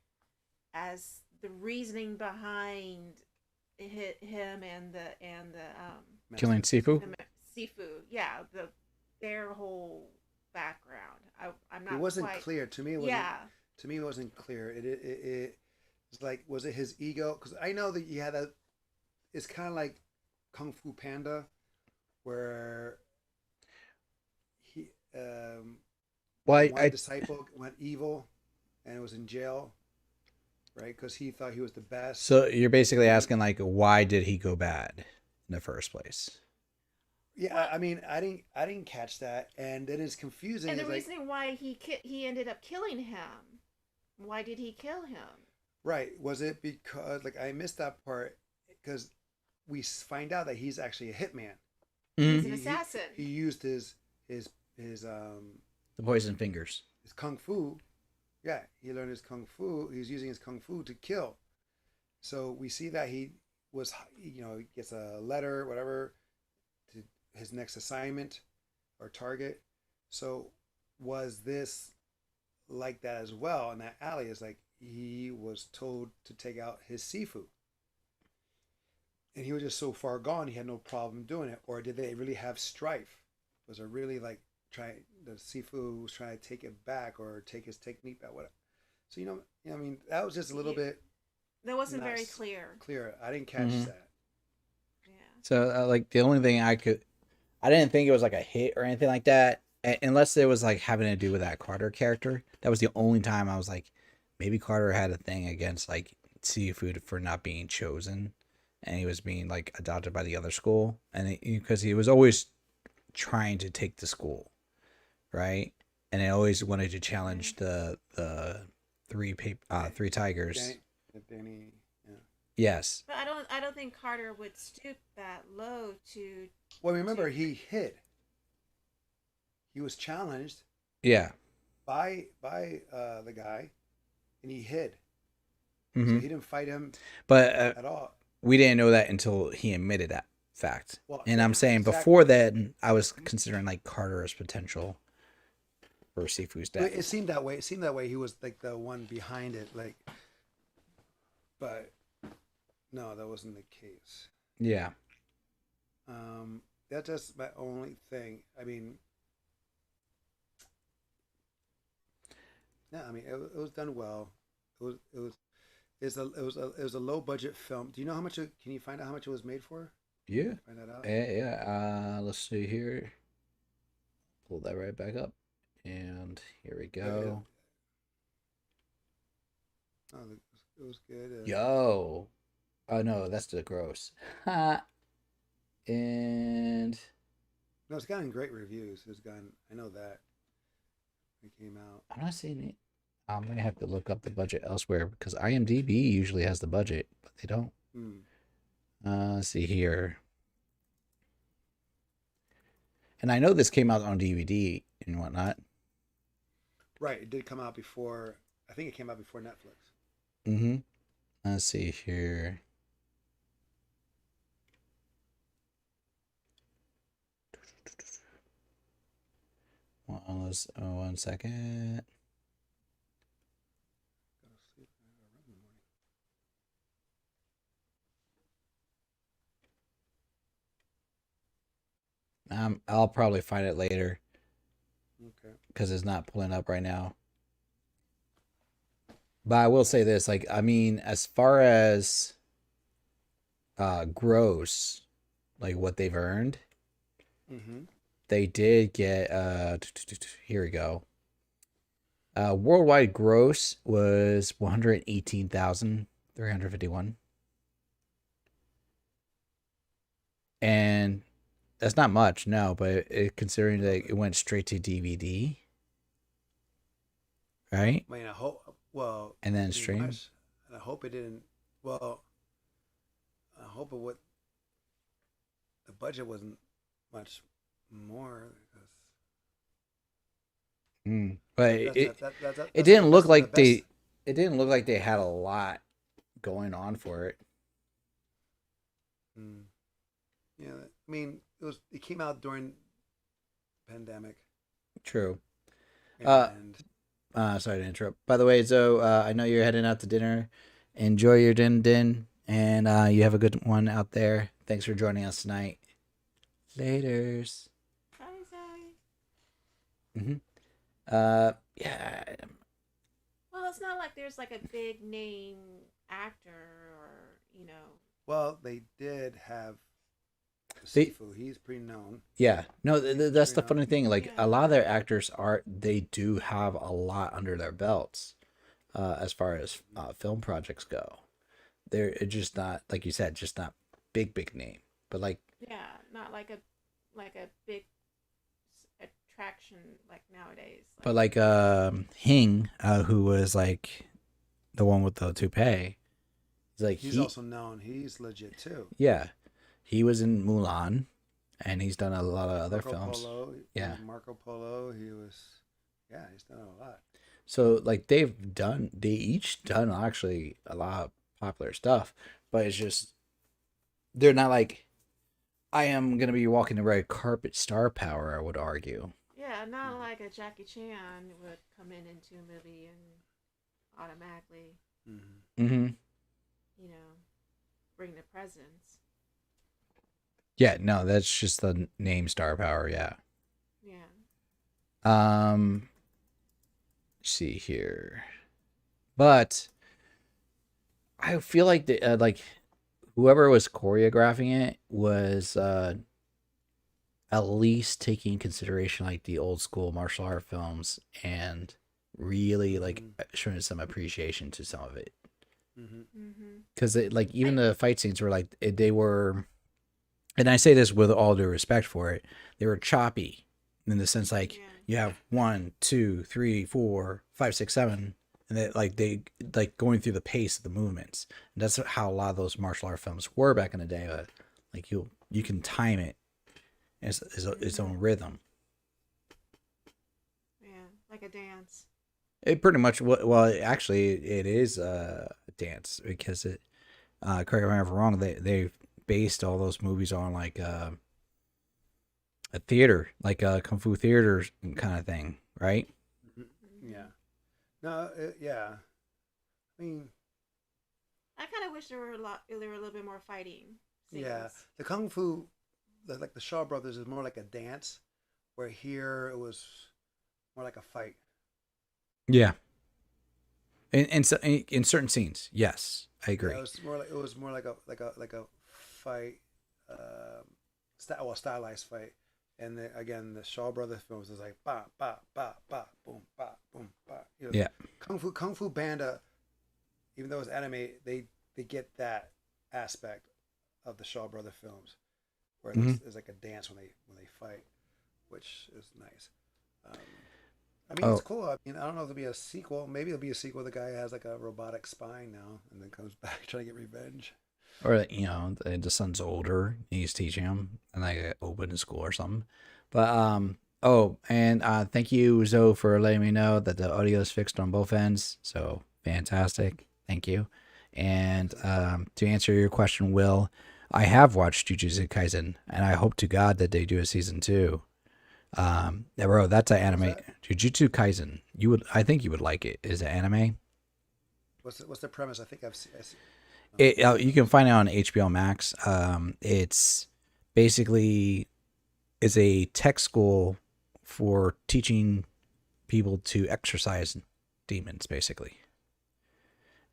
as the reasoning behind him and Killing Master. Sifu. the Sifu, yeah, their whole background. I'm It not wasn't quite. clear to me. It wasn't Yeah, to me. It wasn't clear. It was like, was it his ego? Because I know that you had that. It's kind of like Kung Fu Panda, where he Well, one disciple went evil and was in jail, right? Because he thought he was the best. so you're basically And asking like, why did he go bad in the first place? yeah, well, I mean, I didn't catch that, and then it's confusing. and the It's like, reasoning why he ended up killing him. Why did he kill him? right? Was it because like I missed that part because we find out that he's actually a hitman. Hmm. He's an He assassin. used his The poison fingers. his kung fu. Yeah, he learned his kung fu. He was using his kung fu to kill. So we see that he was, he gets a letter, whatever, to his next assignment or target. So was this like that as well in that alley? Is like he was told to take out his Sifu, and he was just so far gone he had no problem doing it. Or did they really have strife? Was it really like trying the Sifu was trying to take it back or take his technique back? Whatever. So I mean, that was just a little You, bit that wasn't not very clear. clear. I didn't catch Hmm. that. Yeah. So like the only thing I didn't think it was like a hit or anything like that, unless it was like having to do with that Carter character. That was the only time I was like, maybe Carter had a thing against like seafood for not being chosen, and he was being like adopted by the other school, and because he was always trying to take the school, right? And I always wanted to Okay. challenge the three tigers. Danny, Danny, yeah. Yes. But I don't think Carter would stoop that low Well, to remember he hid. He was challenged Yeah. by the guy, and he hid. So Hmm. he didn't fight him But at all. we didn't know that until he admitted that fact. Well, And I'm yeah. saying before exactly. that, I was considering like Carter as potential for Sifu's But it death. seemed that way. It seemed that way. He was like the one behind it. Like, but no, that wasn't the case. Yeah. That's just my only thing. I mean, yeah. I mean, it was done well. It was a low budget film. Do you know how much? Can you find out how much it was made for? Yeah. Find that out. Yeah. Let's see here. pull that right back up. And here we Yeah. go. Oh, it was good. Yo. Oh no, that's the gross. Ha. And No, it's gotten great reviews. It's gotten. I know that it came out. I'm not seeing it. I'm gonna have to look up the budget elsewhere because IMDb usually has the budget, but they don't. Hmm. Let's see here. And I know this came out on DVD and whatnot. Right. It did come out before. I think it came out before Netflix. Mm-hmm. Let's see here. One second. Go to sleep. I gotta run in the morning. I'll probably find it later Okay. because it's not pulling up right now. But I will say this, like, I mean, as far as gross, like what they've earned, Mm-hmm. they did get here we go. Worldwide gross was 118,351. And that's not much, no, but considering that it went straight to DVD, right? I mean, I hope. Well, And then I mean, stream. and I hope it didn't. Well, I hope it would. The budget wasn't much more. But it didn't look like they it didn't look like they had a lot going on for it. Mm. Yeah, I mean, it came out during pandemic, True. and Sorry to interrupt. By the way, Zoe, I know you're heading out to dinner. Enjoy your din, and you have a good one out there. Thanks for joining us tonight. Laters. Bye, Zoe. Yeah. Well, it's not like there's like a big name actor or, you know. well, they did have They- Sifu. He's pretty known. Yeah. No, that's the Yeah. funny thing. Like, Yeah. a lot of their actors they do have a lot under their belts as far as film projects go. They're just not, like you said, just not big name. But, like, Yeah, not like a big attraction like nowadays. but like Hing, who was like the one with the toupee, he's like He's also known. He's legit too. yeah, he was in Mulan, and he's done a lot of other Marco films. Polo. Yeah. Marco Polo. He was. Yeah, he's done a lot. So like they each done actually a lot of popular stuff, but it's just they're not like I am gonna be walking the red carpet star power. I would argue. Yeah, not like a Jackie Chan would come into a movie and automatically, Mm-hmm. Mm-hmm. you know, bring the presence. Yeah, no, that's just the name star power. Yeah. Yeah. Let's see here, but I feel like like whoever was choreographing it was at least taking consideration like the old school martial art films and really like showing some appreciation to some of it. Mm-hmm. Mm-hmm. Because like even the fight scenes were like they were, and I say this with all due respect for it, they were choppy in the sense like Yeah. you have 1, 2, 3, 4, 5, 6, 7, and they like going through the pace of the movements. And that's how a lot of those martial art films were back in the day. Like you can time it as its own rhythm. Yeah, like a dance. It pretty much well actually it is a dance because it correct me if I'm wrong, they based all those movies on like a theater, like a kung fu theater kind of thing, right? Yeah. No. Yeah. I mean, I kind of wish there were a little bit more fighting. yeah. Scenes. The kung fu, like the Shaw Brothers, is more like a dance, where here it was more like a fight. Yeah. In certain scenes, yes, I agree. Yeah, it was more like a fight, stylized fight, And again, the Shaw Brothers films is like ba ba ba ba boom ba boom ba. You know, Yeah. Kung Fu Panda, even though it's anime, they get that aspect of the Shaw Brother films, where there's like a dance when they fight, which is nice. Um, I mean, it's Oh, cool. I mean, I don't know if there'll be a sequel. Maybe there'll be a sequel. The guy has like a robotic spine now, and then comes back trying to get revenge. or the son's older. He's teaching him, and like open in school or something. But oh, and thank you, Zoe, for letting me know that the audio is fixed on both ends. So fantastic. Thank you. And to answer your question, Will, I have watched Jujutsu Kaisen, and I hope to God that they do a season 2. Yeah, bro, that's an What was anime. that? Jujutsu Kaisen. I think you would like it. Is an anime. What's the premise? I think I've seen. You can find it on HBO Max. It's basically is a tech school for teaching people to exercise demons, basically.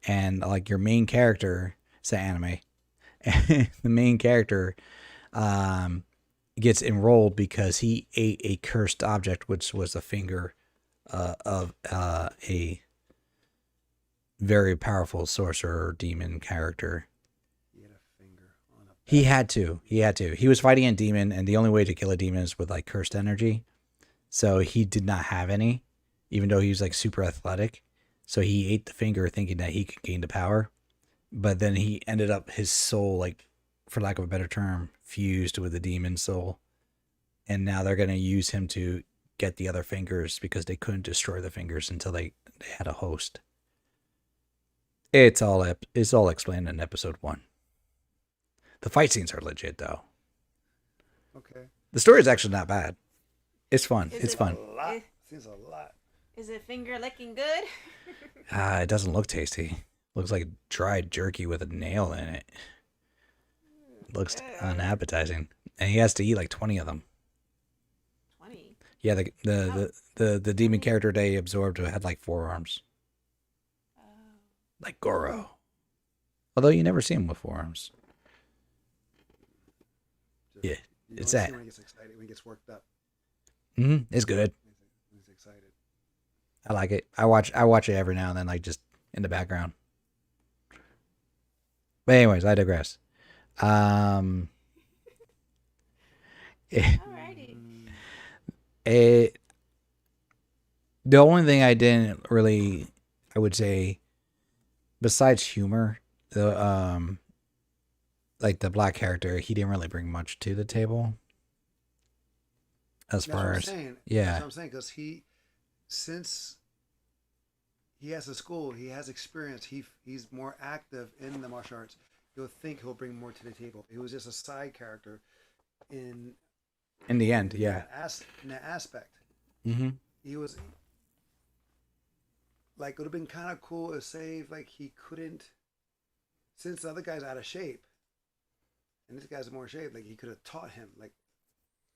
And like your main character, it's an anime. And the main character um, gets enrolled because he ate a cursed object, which was a finger of a very powerful sorcerer demon character. He had a finger on a He bat. had to. He had to. He was fighting a demon, and the only way to kill a demon is with like cursed energy. So he did not have any, even though he was like super athletic. So he ate the finger thinking that he could gain the power. But then he ended up, his soul, like, for lack of a better term, fused with the demon soul. And now they're going to use him to get the other fingers because they couldn't destroy the fingers until they had a host. It's all explained in episode 1. The fight scenes are legit though. Okay. The story is actually not bad. It's fun. Is It's it? fun. A lot. Is, Seems a lot. is it finger licking good? It doesn't look tasty. Looks like dried jerky with a nail in it. Looks unappetizing. And he has to eat like 20 of them. 20. Yeah, the demon character they absorbed had like 4 arms. Oh. Like Goro. Although you never see him with 4 arms. Just, Yeah, you it's only see that. when he gets excited, when he gets worked up. It's good. He's excited. I like it. I watch it every now and then, like just in the background. But anyways, I digress. Um, it, Alrighty. it the only thing I didn't really, I would say, besides humor, the like the black character, he didn't really bring much to the table. As That's what far I'm as saying. That's yeah, what I'm saying. Because since he has a school, he has experience. He's more active in the martial arts. You'll think he'll bring more to the table. He was just a side character in in the end, yeah. in that aspect. Mm-hmm. He was like, it would have been kind of cool to say like he couldn't, since the other guy's out of shape, and this guy's more shape. Like he could have taught him like,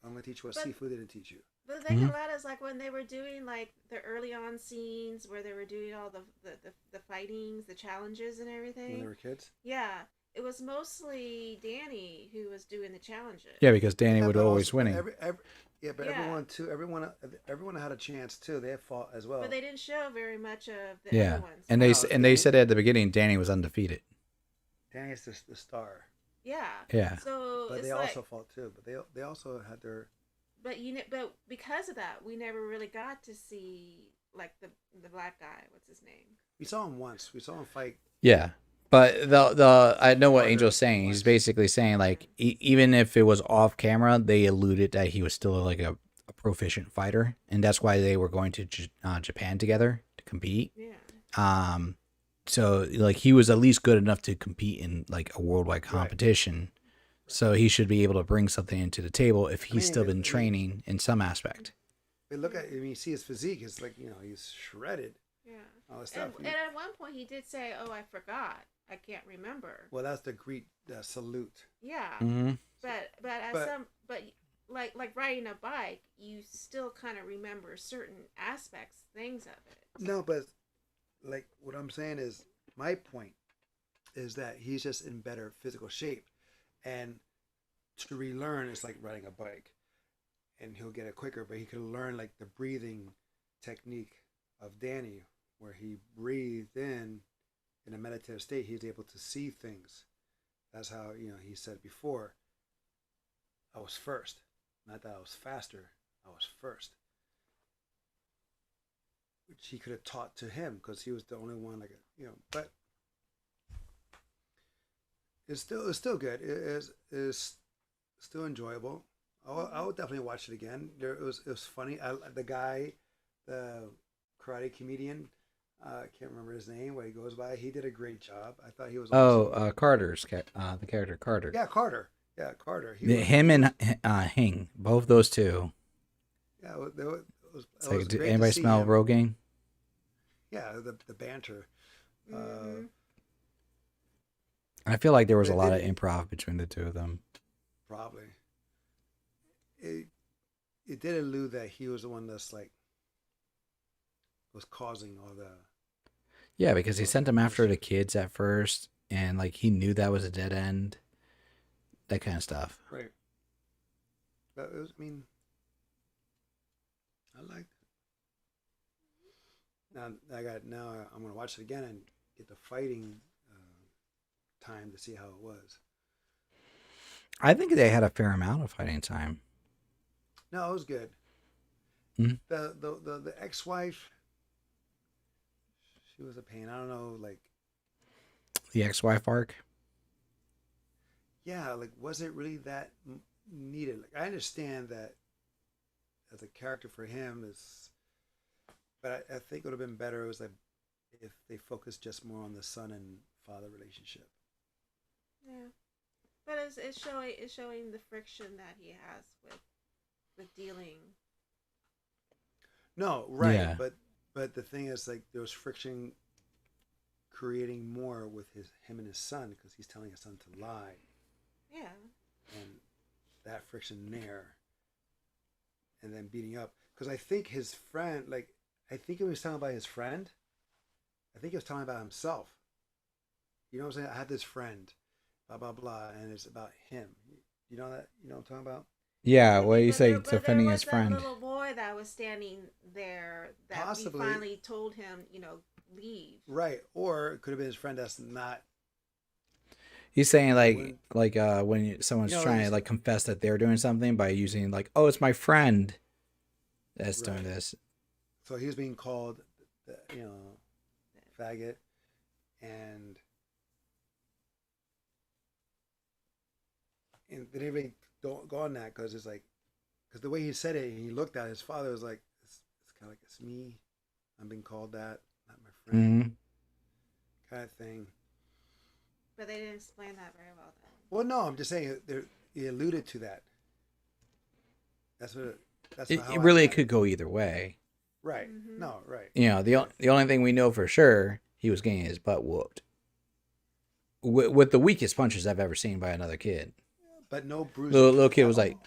I'm gonna teach you what But- Sifu didn't teach you. But the thing about it is like when they were doing like the early on scenes where they were doing all the fightings, the challenges and When everything. they were kids. Yeah, it was mostly Danny who was doing the challenges. Yeah, because Danny Yeah, would but always also- winning. but Yeah. everyone too. Everyone had a chance too. They fought as well. But they didn't show very much of the Yeah, other ones. and No, they Danny- said at the beginning Danny was undefeated. Danny is the star, Yeah. Yeah. So but it's they like, also fought too. But they also had their. but but because of that, we never really got to see like the black guy. What's his name? We saw him once. We saw him fight. Yeah, but the I know what Harder Angel's saying. He's once. basically saying like even if it was off camera, they alluded that he was still like a proficient fighter, and that's why they were going to Japan together to compete. Yeah. So like he was at least good enough to compete in like a worldwide competition. So he should be able to bring something into the table if he's still been training in some aspect. But look at, I mean, you see his physique. It's like, he's shredded. Yeah. All this stuff. And at one point he did say, "Oh, I forgot. I can't remember." Well, that's the Greek salute. Yeah. Mm-hmm. But like riding a bike, you still kind of remember certain aspects, things of it. No, but like what I'm saying is, my point is that he's just in better physical shape, and to relearn is like riding a bike, and he'll get it quicker. But he could learn like the breathing technique of Danny, where he breathed in a meditative state. He's able to see things. That's how he said before. I was first, not that I was faster. I was first, which he could have taught to him because he was the only one But it's still good. It is still enjoyable. I would definitely watch it again. It was funny. The guy, the karate comedian, I can't remember his name. What he goes by, he did a great job. I thought he was awesome. Carter's the character Carter. Yeah, Carter. Yeah, Carter. Him and Hing, both those two. Yeah, it It's was like, did great to anybody see smell him. Rogaine? Yeah, the banter. Mm-hmm. I feel like there was But a it lot of didn't improv between the two of them. probably it it did allude that he was the one that's like was causing all the Yeah, because he sent them after the mischief. kids at first, and like he knew that was a dead end, that kind of stuff. Right. But it was. I mean, I liked it. Now I'm gonna watch it again and get the fighting time to see how it was. I think they had a fair amount of fighting time. No, it was good. Mhm. The ex-wife, she was a pain. I don't know, like, The ex-wife arc. yeah, like, was it really that needed? Like, I understand that as a character for him is, but I think it would have been better. It was like if they focused just more on the son and father relationship. Yeah, but it's showing the friction that he has with dealing. No, right, Yeah. but the thing is, like, there was friction creating more with him and his son because he's telling his son to lie, Yeah. and that friction there, and then beating up. Because I think his friend, like, I think he was telling about his friend. I think he was telling about himself. You know what I'm saying? I had this friend, blah blah blah, and it's about him. You know that? You know what I'm talking about? Yeah, Could what be, do you but say? there Defending his was that friend. little boy that was standing there that we Possibly, finally told him, leave. right? Or it could have been his friend that's not. He's saying That like wouldn't. when someone's trying to He's like confess that they're doing something by using like, oh, it's my friend that's doing right. this. So he was being called, you know, faggot, and they didn't really go on that because it's like because the way he said it, he looked at his father was like it's kind of like it's me, I'm being called that, not my friend, Mm-hmm. kind of thing. But they didn't explain that very well then. Well, no, I'm just saying he alluded to that. That's what. That's It, how it I really got it. could go either way. Right. Mm-hmm. No. Right. You know, the only thing we know for sure, he was getting his butt whooped with the weakest punches I've ever seen by another kid. But no bruising Little kid at was like, all.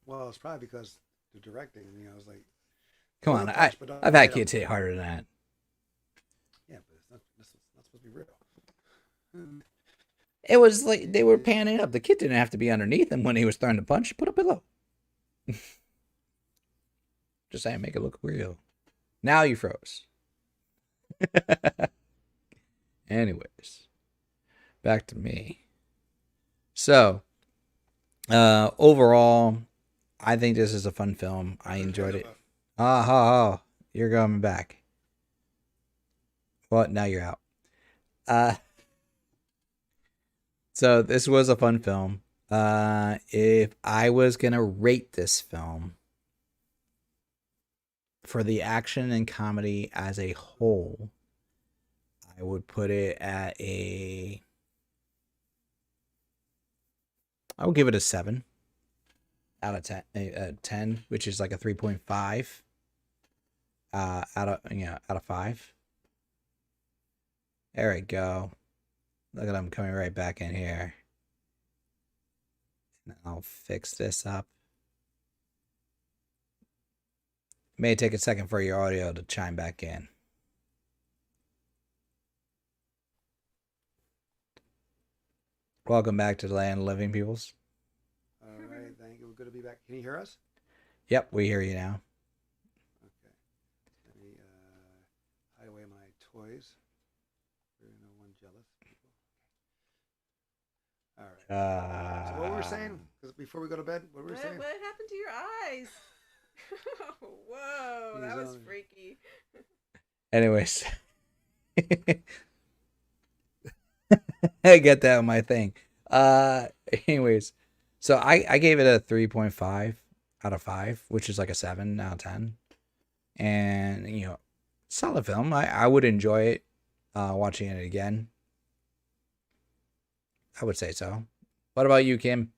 Well, it's probably because the directing. I was like, "Come throw on, the punch, but I've don't had hit him. kids hit harder than that." Yeah, but it's not supposed to be real. It was like they were panning up. The kid didn't have to be underneath him when he was throwing the punch. Put a pillow. Just saying, make it look real. Now you froze. Anyways, back to me. So, overall, I think this is a fun film. I enjoyed it. Ah, ha, ha. You're coming back. Well, now you're out. Uh, so this was a fun film. If I was gonna rate this film for the action and comedy as a whole, I would put it at I would give it a 7 out of 10, 10, which is like a 3.5 out of 5. There we go. Look at them coming right back in here. And I'll fix this up. May take a second for your audio to chime back in. Welcome back to the land of living peoples. All right, thank you. We're good to be back. Can you hear us? Yep, we hear you now. Okay. Let me hide away my toys. There no one jealous people. All right. So what were we saying? Because before we go to bed, what were we saying? What happened to your eyes? Whoa, that was freaky. Anyways, I get that on my thing. Anyways, so I gave it a 3.5 out of 5, which is like a 7 out of 10. And, solid film. I would enjoy it watching it again. I would say so. What about you, Kim?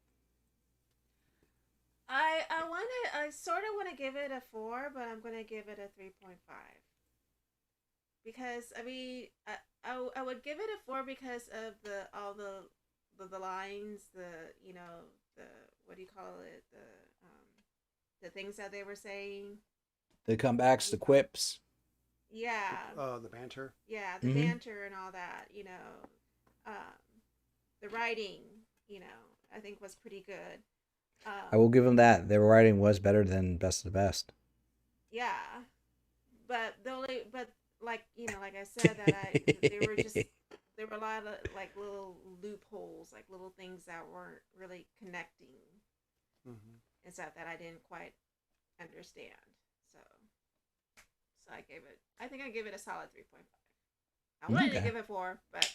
I sort of want to give it a 4, but I'm going to give it a 3.5. Because I mean, I would give it a 4 because of the lines, the what do you call it, the things that they were saying. The comebacks, the quips. Yeah. The banter. Yeah, the banter and all that. The writing. I think was pretty good. I will give them that. Their writing was better than Best of the Best. Yeah, but like like I said, there were a lot of like little loopholes, like little things that weren't really connecting, and stuff that I didn't quite understand. So I think I gave it a solid 3.5. I wanted to give it 4, but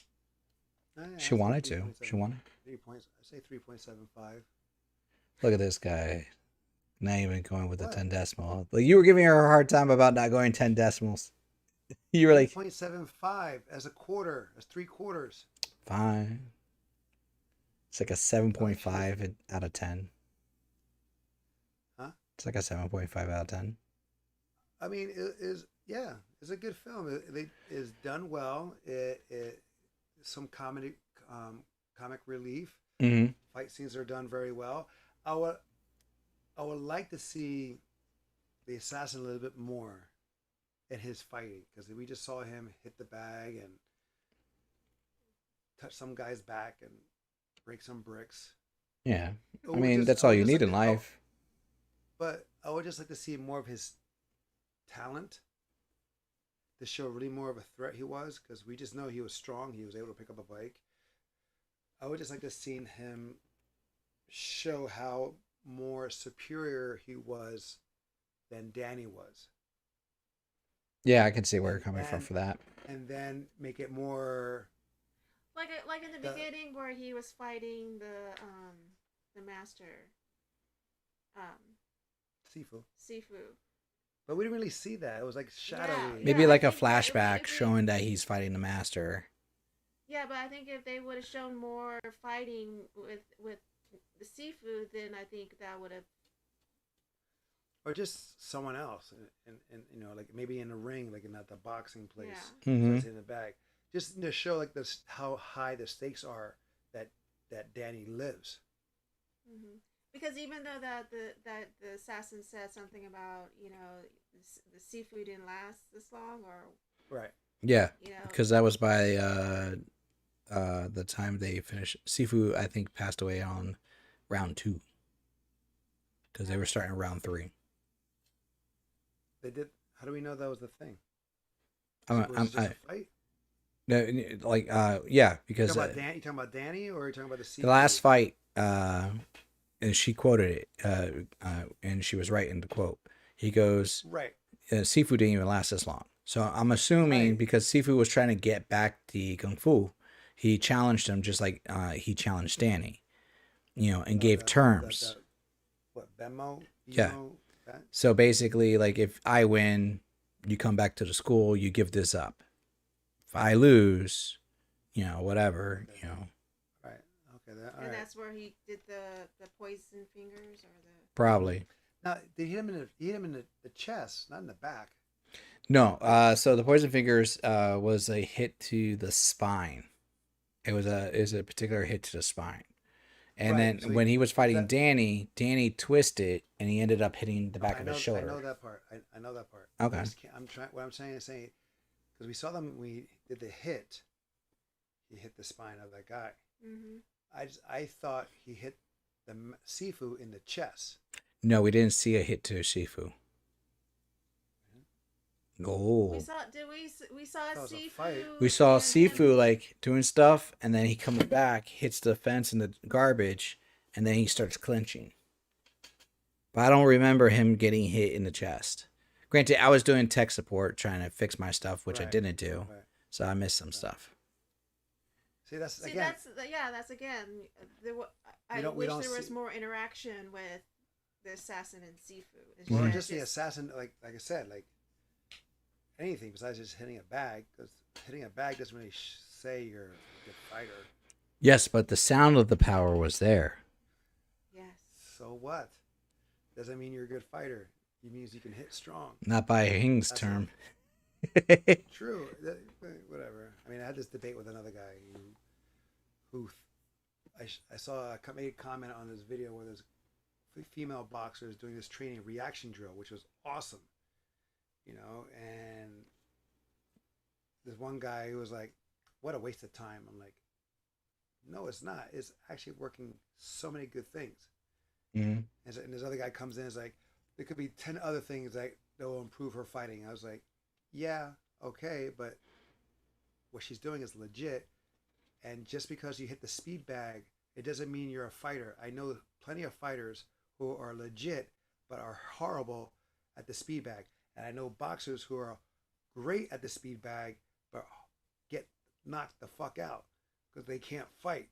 she wanted to. She wanted 3 points. I say 3.75. Look at this guy. Not even going with the 10 decimal. Like, you were giving her a hard time about not going 10 decimals. You were like 3.75 as a quarter, as 3/4. Fine. It's like a 7.5 out of 10. Huh? It's like a 7.5 out of 10. I mean, it's a good film. It is done well. It some comedy, comic relief. Mm-hmm. Fight scenes are done very well. I would like to see the assassin a little bit more in his fighting, because we just saw him hit the bag and touch some guy's back and break some bricks. Yeah, I mean that's all you need in life. But I would just like to see more of his talent, to show really more of a threat he was, because we just know he was strong. He was able to pick up a bike. I would just like to see him show how more superior he was than Danny was. Yeah, I can see where you're coming from for that. And then make it more like in the beginning where he was fighting the master, Sifu. But we didn't really see that. It was like shadowy. Maybe like a flashback showing that he's fighting the master. Yeah, but I think if they would have shown more fighting with the Sifu, then I think that would have. Or just someone else, and like maybe in a ring, like in the boxing place, in the bag, just to show like this how high the stakes are that Danny lives. Mm-hmm. Because even though that the assassin said something about the Sifu didn't last this long, or right, yeah, because that was by the time they finished. Sifu, I think, passed away on round 2, because they were starting round 3. They did. How do we know that was the thing? Was it just a fight? No, like yeah, because you talking about Danny, or are you talking about the Sifu? The last fight, and she quoted it, and she was right in the quote. He goes, right. Sifu didn't even last this long. So I'm assuming because Sifu was trying to get back the kung fu, he challenged him just like he challenged Danny, and gave terms. What, Benmo? Yeah. So basically, like, if I win, you come back to the school, you give this up. If I lose, whatever, Right. Okay. And that's where he did the poison fingers, or the. Probably. Now, did he hit him in the chest, not in the back? No. So the poison fingers was a hit to the spine. It was a particular hit to the spine. And then so when he was fighting Danny twisted, and he ended up hitting the back of his shoulder. I know that part. I know that part. Okay. What I'm saying is because we saw them when we did the hit. He hit the spine of that guy. Mm-hmm. I thought he hit Sifu in the chest. No, we didn't see a hit to Shifu. We Oh. saw. Did we saw That was a fight. Sifu We saw and him? Sifu like doing stuff, and then he comes back, hits the fence in the garbage, and then he starts clinching. But I don't remember him getting hit in the chest. Granted, I was doing tech support trying to fix my stuff, which I Right. didn't do, Right. so I missed some Right. stuff. See, that's See, again. that's again. I We wish don't there was see. more interaction with the assassin and Sifu. Or Mhm. just the assassin, like I said, like anything besides just hitting a bag. Because hitting a bag doesn't really say you're a good fighter. Yes, but the sound of the power was there. Yes. So what? Doesn't mean you're a good fighter. It means you can hit strong. Not by Hing's That's term. True. Whatever. I mean, I had this debate with another guy who I saw made a comment on this video where there's female boxers doing this training reaction drill, which was awesome. And there's one guy who was like, "What a waste of time." I'm like, "No, it's not. It's actually working so many good things." Mm-hmm. And this other guy comes in and is like, "There could be 10 other things that will improve her fighting." I was like, "Yeah, okay, but what she's doing is legit. And just because you hit the speed bag, it doesn't mean you're a fighter. I know plenty of fighters who are legit but are horrible at the speed bag. And I know boxers who are great at the speed bag but get knocked the fuck out because they can't fight.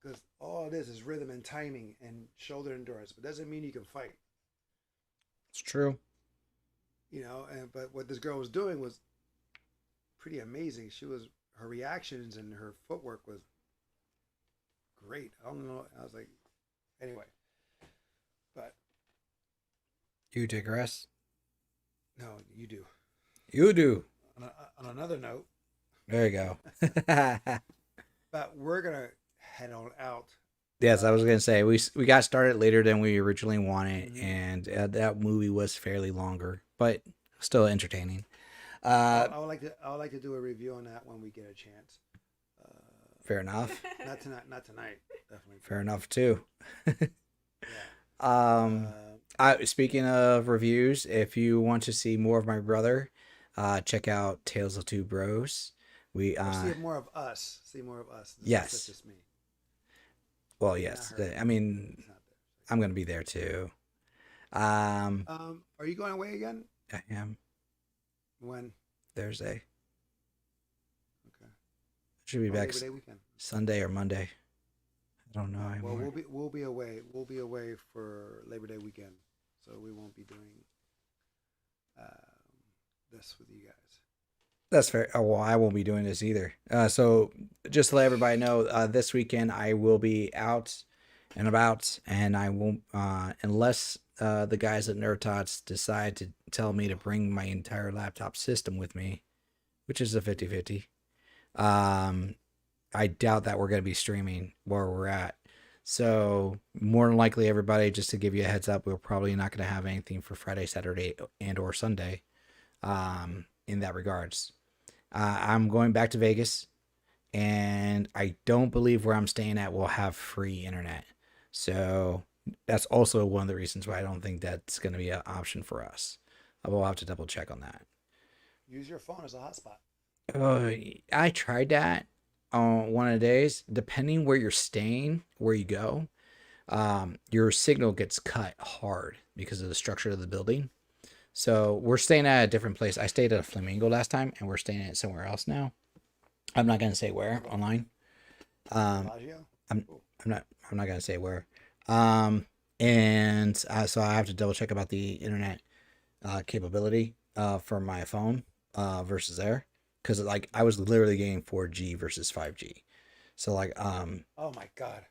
Because all it is rhythm and timing and shoulder endurance, but doesn't mean you can fight. It's true. But what this girl was doing was pretty amazing. Her reactions and her footwork was great. I don't know. I was like, anyway, but You digress. no, you do. You do. On another note, There you go. but we're gonna head on out. Yes, I was gonna say we got started later than we originally wanted, Mhm. and that movie was fairly longer, but still entertaining. I would like to do a review on that when we get a chance. Fair enough. Not tonight. Not tonight. Definitely. Fair enough too. Yeah. Speaking of reviews, if you want to see more of my brother, check out Tales of Two Bros. We See more of us. See more of us. Yes. That's just me. Well, yes. Not her. I mean, It's not there. I'm gonna be there too. Are you going away again? I am When? Thursday. Okay. Should be back Labor Day weekend. Sunday or Monday. I don't know Well, anymore. we'll be away. We'll be away for Labor Day weekend, so we won't be doing this with you guys. That's fair. Oh, well, I won't be doing this either. So just to let everybody know, this weekend I will be out and about, and I won't, unless the guys at NerdTots decide to tell me to bring my entire laptop system with me, which is a 50-50. I doubt that we're going to be streaming where we're at. So more than likely, everybody, just to give you a heads up, we're probably not going to have anything for Friday, Saturday, and or Sunday. In that regards, I'm going back to Vegas, and I don't believe where I'm staying at will have free internet. So that's also one of the reasons why I don't think that's going to be an option for us. I will have to double check on that. Use your phone as a hotspot. I tried that on one of the days. Depending where you're staying, where you go, your signal gets cut hard because of the structure of the building. So we're staying at a different place. I stayed at a Flamingo last time, and we're staying at somewhere else now. I'm not gonna say where online. Bellagio? I'm Cool. I'm not gonna say where. And so I have to double check about the internet capability for my phone versus there, because like I was literally getting 4G versus 5G. So like Oh my god.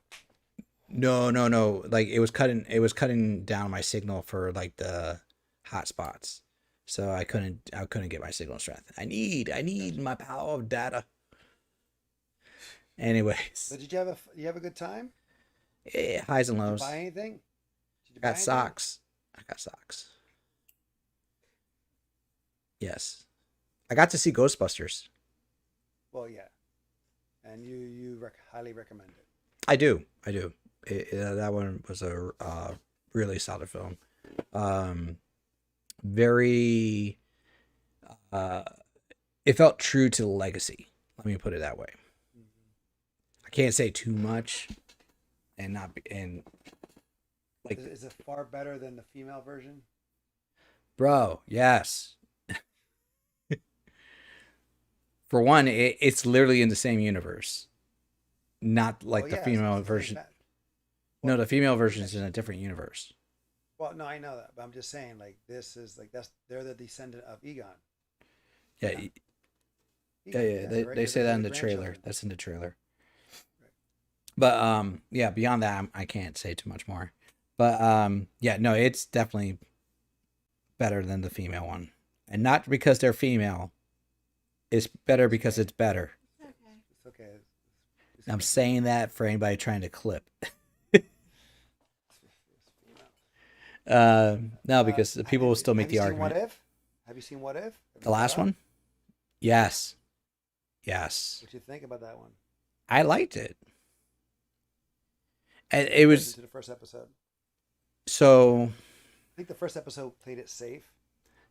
no, like it was cutting down my signal for like the hotspots. So I couldn't get my signal strength. I need my power of data. Anyways, But did you have a good time? highs and Did you lows. buy anything? Did you I buy got anything? socks. I got socks. Yes. I got to see Ghostbusters. Well, yeah. And you highly recommend it. I do. That one was a really solid film. Very. Uh, it felt true to the legacy. Let me put it that way. I can't say too much, and not be, and like, Is it far better than the female version? bro, yes. For one, it's literally in the same universe, not Well, like the yeah, it's female the same. version. No, Well, the female version is next. in a different universe. Well, no, I know that, but I'm just saying, like, this is like they're the descendant of Egon. Yeah, Egon. yeah, Egon. yeah. Yeah, They right. they say that They're in the the trailer. grandchildren. That's in the trailer. Right. But yeah. Beyond that, I can't say too much more. But yeah. No, it's definitely better than the female one, and not because they're female. It's better It's because okay. it's better. Okay. It's okay. I'm saying that for anybody trying to clip. It's female. No, because the people will still make Have you the seen What argument. If? Have you seen What If? Have you The checked it last out? one, yes, yes, What you think about that one? I liked it. And Did it you listen was to the first episode? so. I think the first episode played it safe.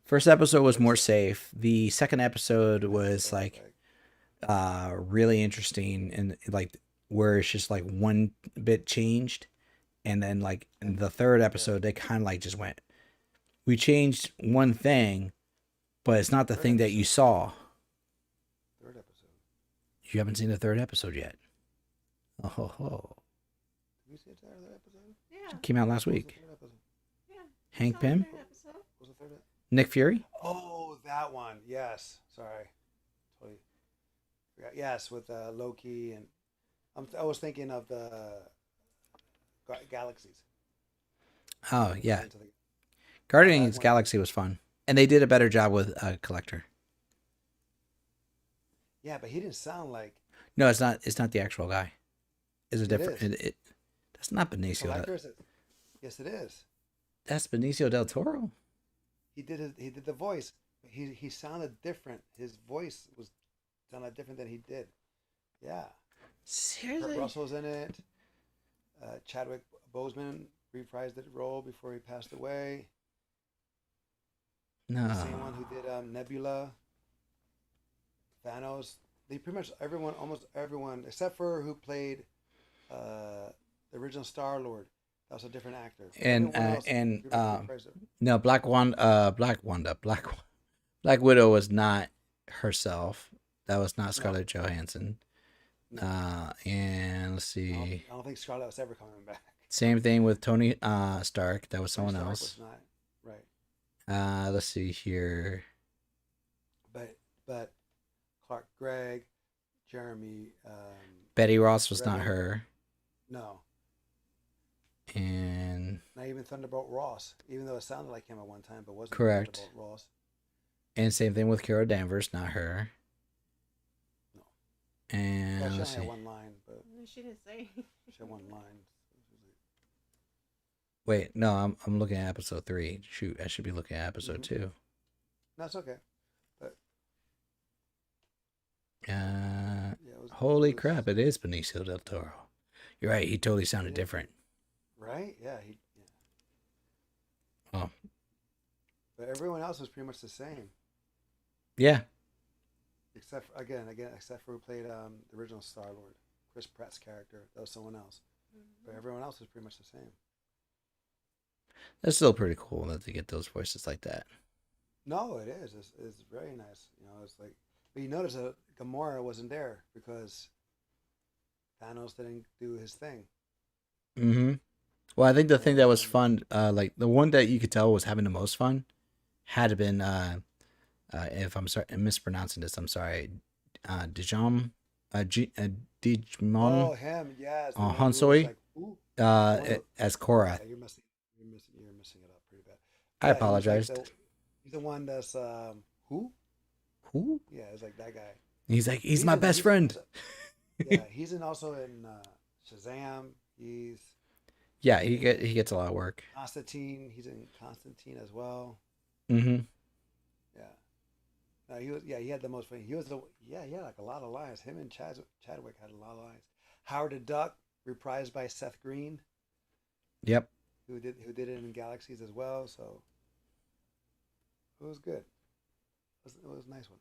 First episode was What'd you more say? safe. The second episode That's was so like like really interesting, and like where it's just like one bit changed, and then like in and the third yeah, episode they kind of like just went, we changed one thing, but it's not the third thing that you episode. saw. Third episode. You haven't seen the third episode yet. Oh ho ho. Did we see the third episode? Yeah. Came out last What was the week. third episode? Yeah. I Hank saw the Pym, third episode. What was the third? Nick Fury. Oh, that one. Yes. Sorry. Totally forgot. Yes, with Loki and I was thinking of the galaxies. Oh yeah, Into the, that Guardians last of the one. Galaxy was fun, and they did a better job with Collector. Yeah, but he didn't sound like No, it's not. It's not the actual guy. It's a it different. is. That's not Benicio. Collectors. Yes, it is. That's Benicio del Toro. He did the voice. He sounded different. His voice was sounded different than he did. Yeah. Kurt Seriously? Russell's in it. Chadwick Boseman reprised the role before he passed away. No. The same one who did Nebula, Thanos. They pretty much almost everyone, except for who played the original Star Lord. That was a different actor. And Everyone else and pretty much reprised it. no, Black Widow was not herself. That was not No, Scarlett Johansson. no. And let's see. I don't think Scarlett was ever coming back. Same thing with Tony Stark. That was Tony someone Stark else. was not right, Let's see here. but Clark Gregg, Jeremy, Betty Ross was not Renner, her. no, And not even Thunderbolt Ross. Even though it sounded like him at one time, but wasn't correct. Thunderbolt Ross. Same thing with Carol Danvers, not her. No, And well, she let's only see. had one line, but No, she didn't say. she had one line. Wait, no, I'm looking at episode 3. Shoot, I should be looking at episode 2. That's okay. But Uh, yeah, holy crap, it is Benicio del Toro. You're right, he totally sounded different. right? Yeah, Oh, but everyone else was pretty much the same, yeah. except for, except for who played the original Star Lord, Chris Pratt's character. That was someone else, but everyone else was pretty much the same. That's still pretty cool that they get those voices like that. No, it is. It's very nice. You know, it's like, but you notice that Gamora wasn't there because Thanos didn't do his thing. Mm-hmm. Well, I think the thing that was fun, like the one that you could tell was having the most fun, had to been, if I'm sorry, I'm mispronouncing this, I'm sorry, Dijam, Digimon, Oh, him, yes, the one who was Hansoi, like, ooh, the one who, as Korra. yeah, you're missing it up pretty bad. I Yeah, he was like apologized. he's the one that's who? Who? Yeah, it's like that guy. He's like, he's my best friend. Yeah, he's also in Shazam. He's Yeah, he gets a lot of work. Constantine. He's in Constantine as well. Mm-hmm. Yeah. No, he was. Yeah, he had the most. He was the. Yeah, he had like a lot of lines. Him and Chadwick had a lot of lines. Howard the Duck. reprised by Seth Green, Yep. who did it in Galaxies as well. So it was good. It was a nice one.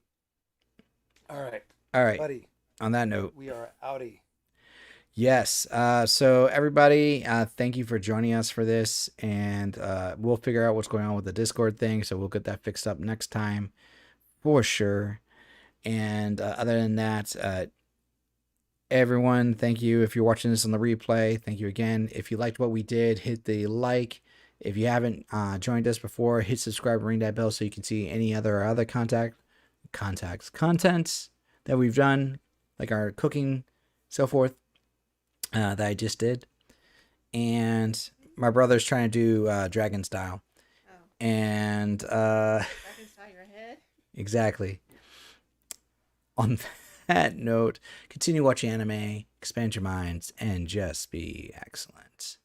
All right, All right. buddy. On that note, We are outie. yes. So everybody, thank you for joining us for this, and we'll figure out what's going on with the Discord thing. So we'll get that fixed up next time for sure. And other than that, everyone, thank you. If you're watching this on the replay, thank you again. If you liked what we did, hit the like. If you haven't joined us before, hit subscribe and ring that bell so you can see any other contents that we've done, like our cooking, so forth, that I just did. And my brother's trying to do dragon style. Oh, And reconcile your head. exactly. On that note, continue watching anime, expand your minds, and just be excellent.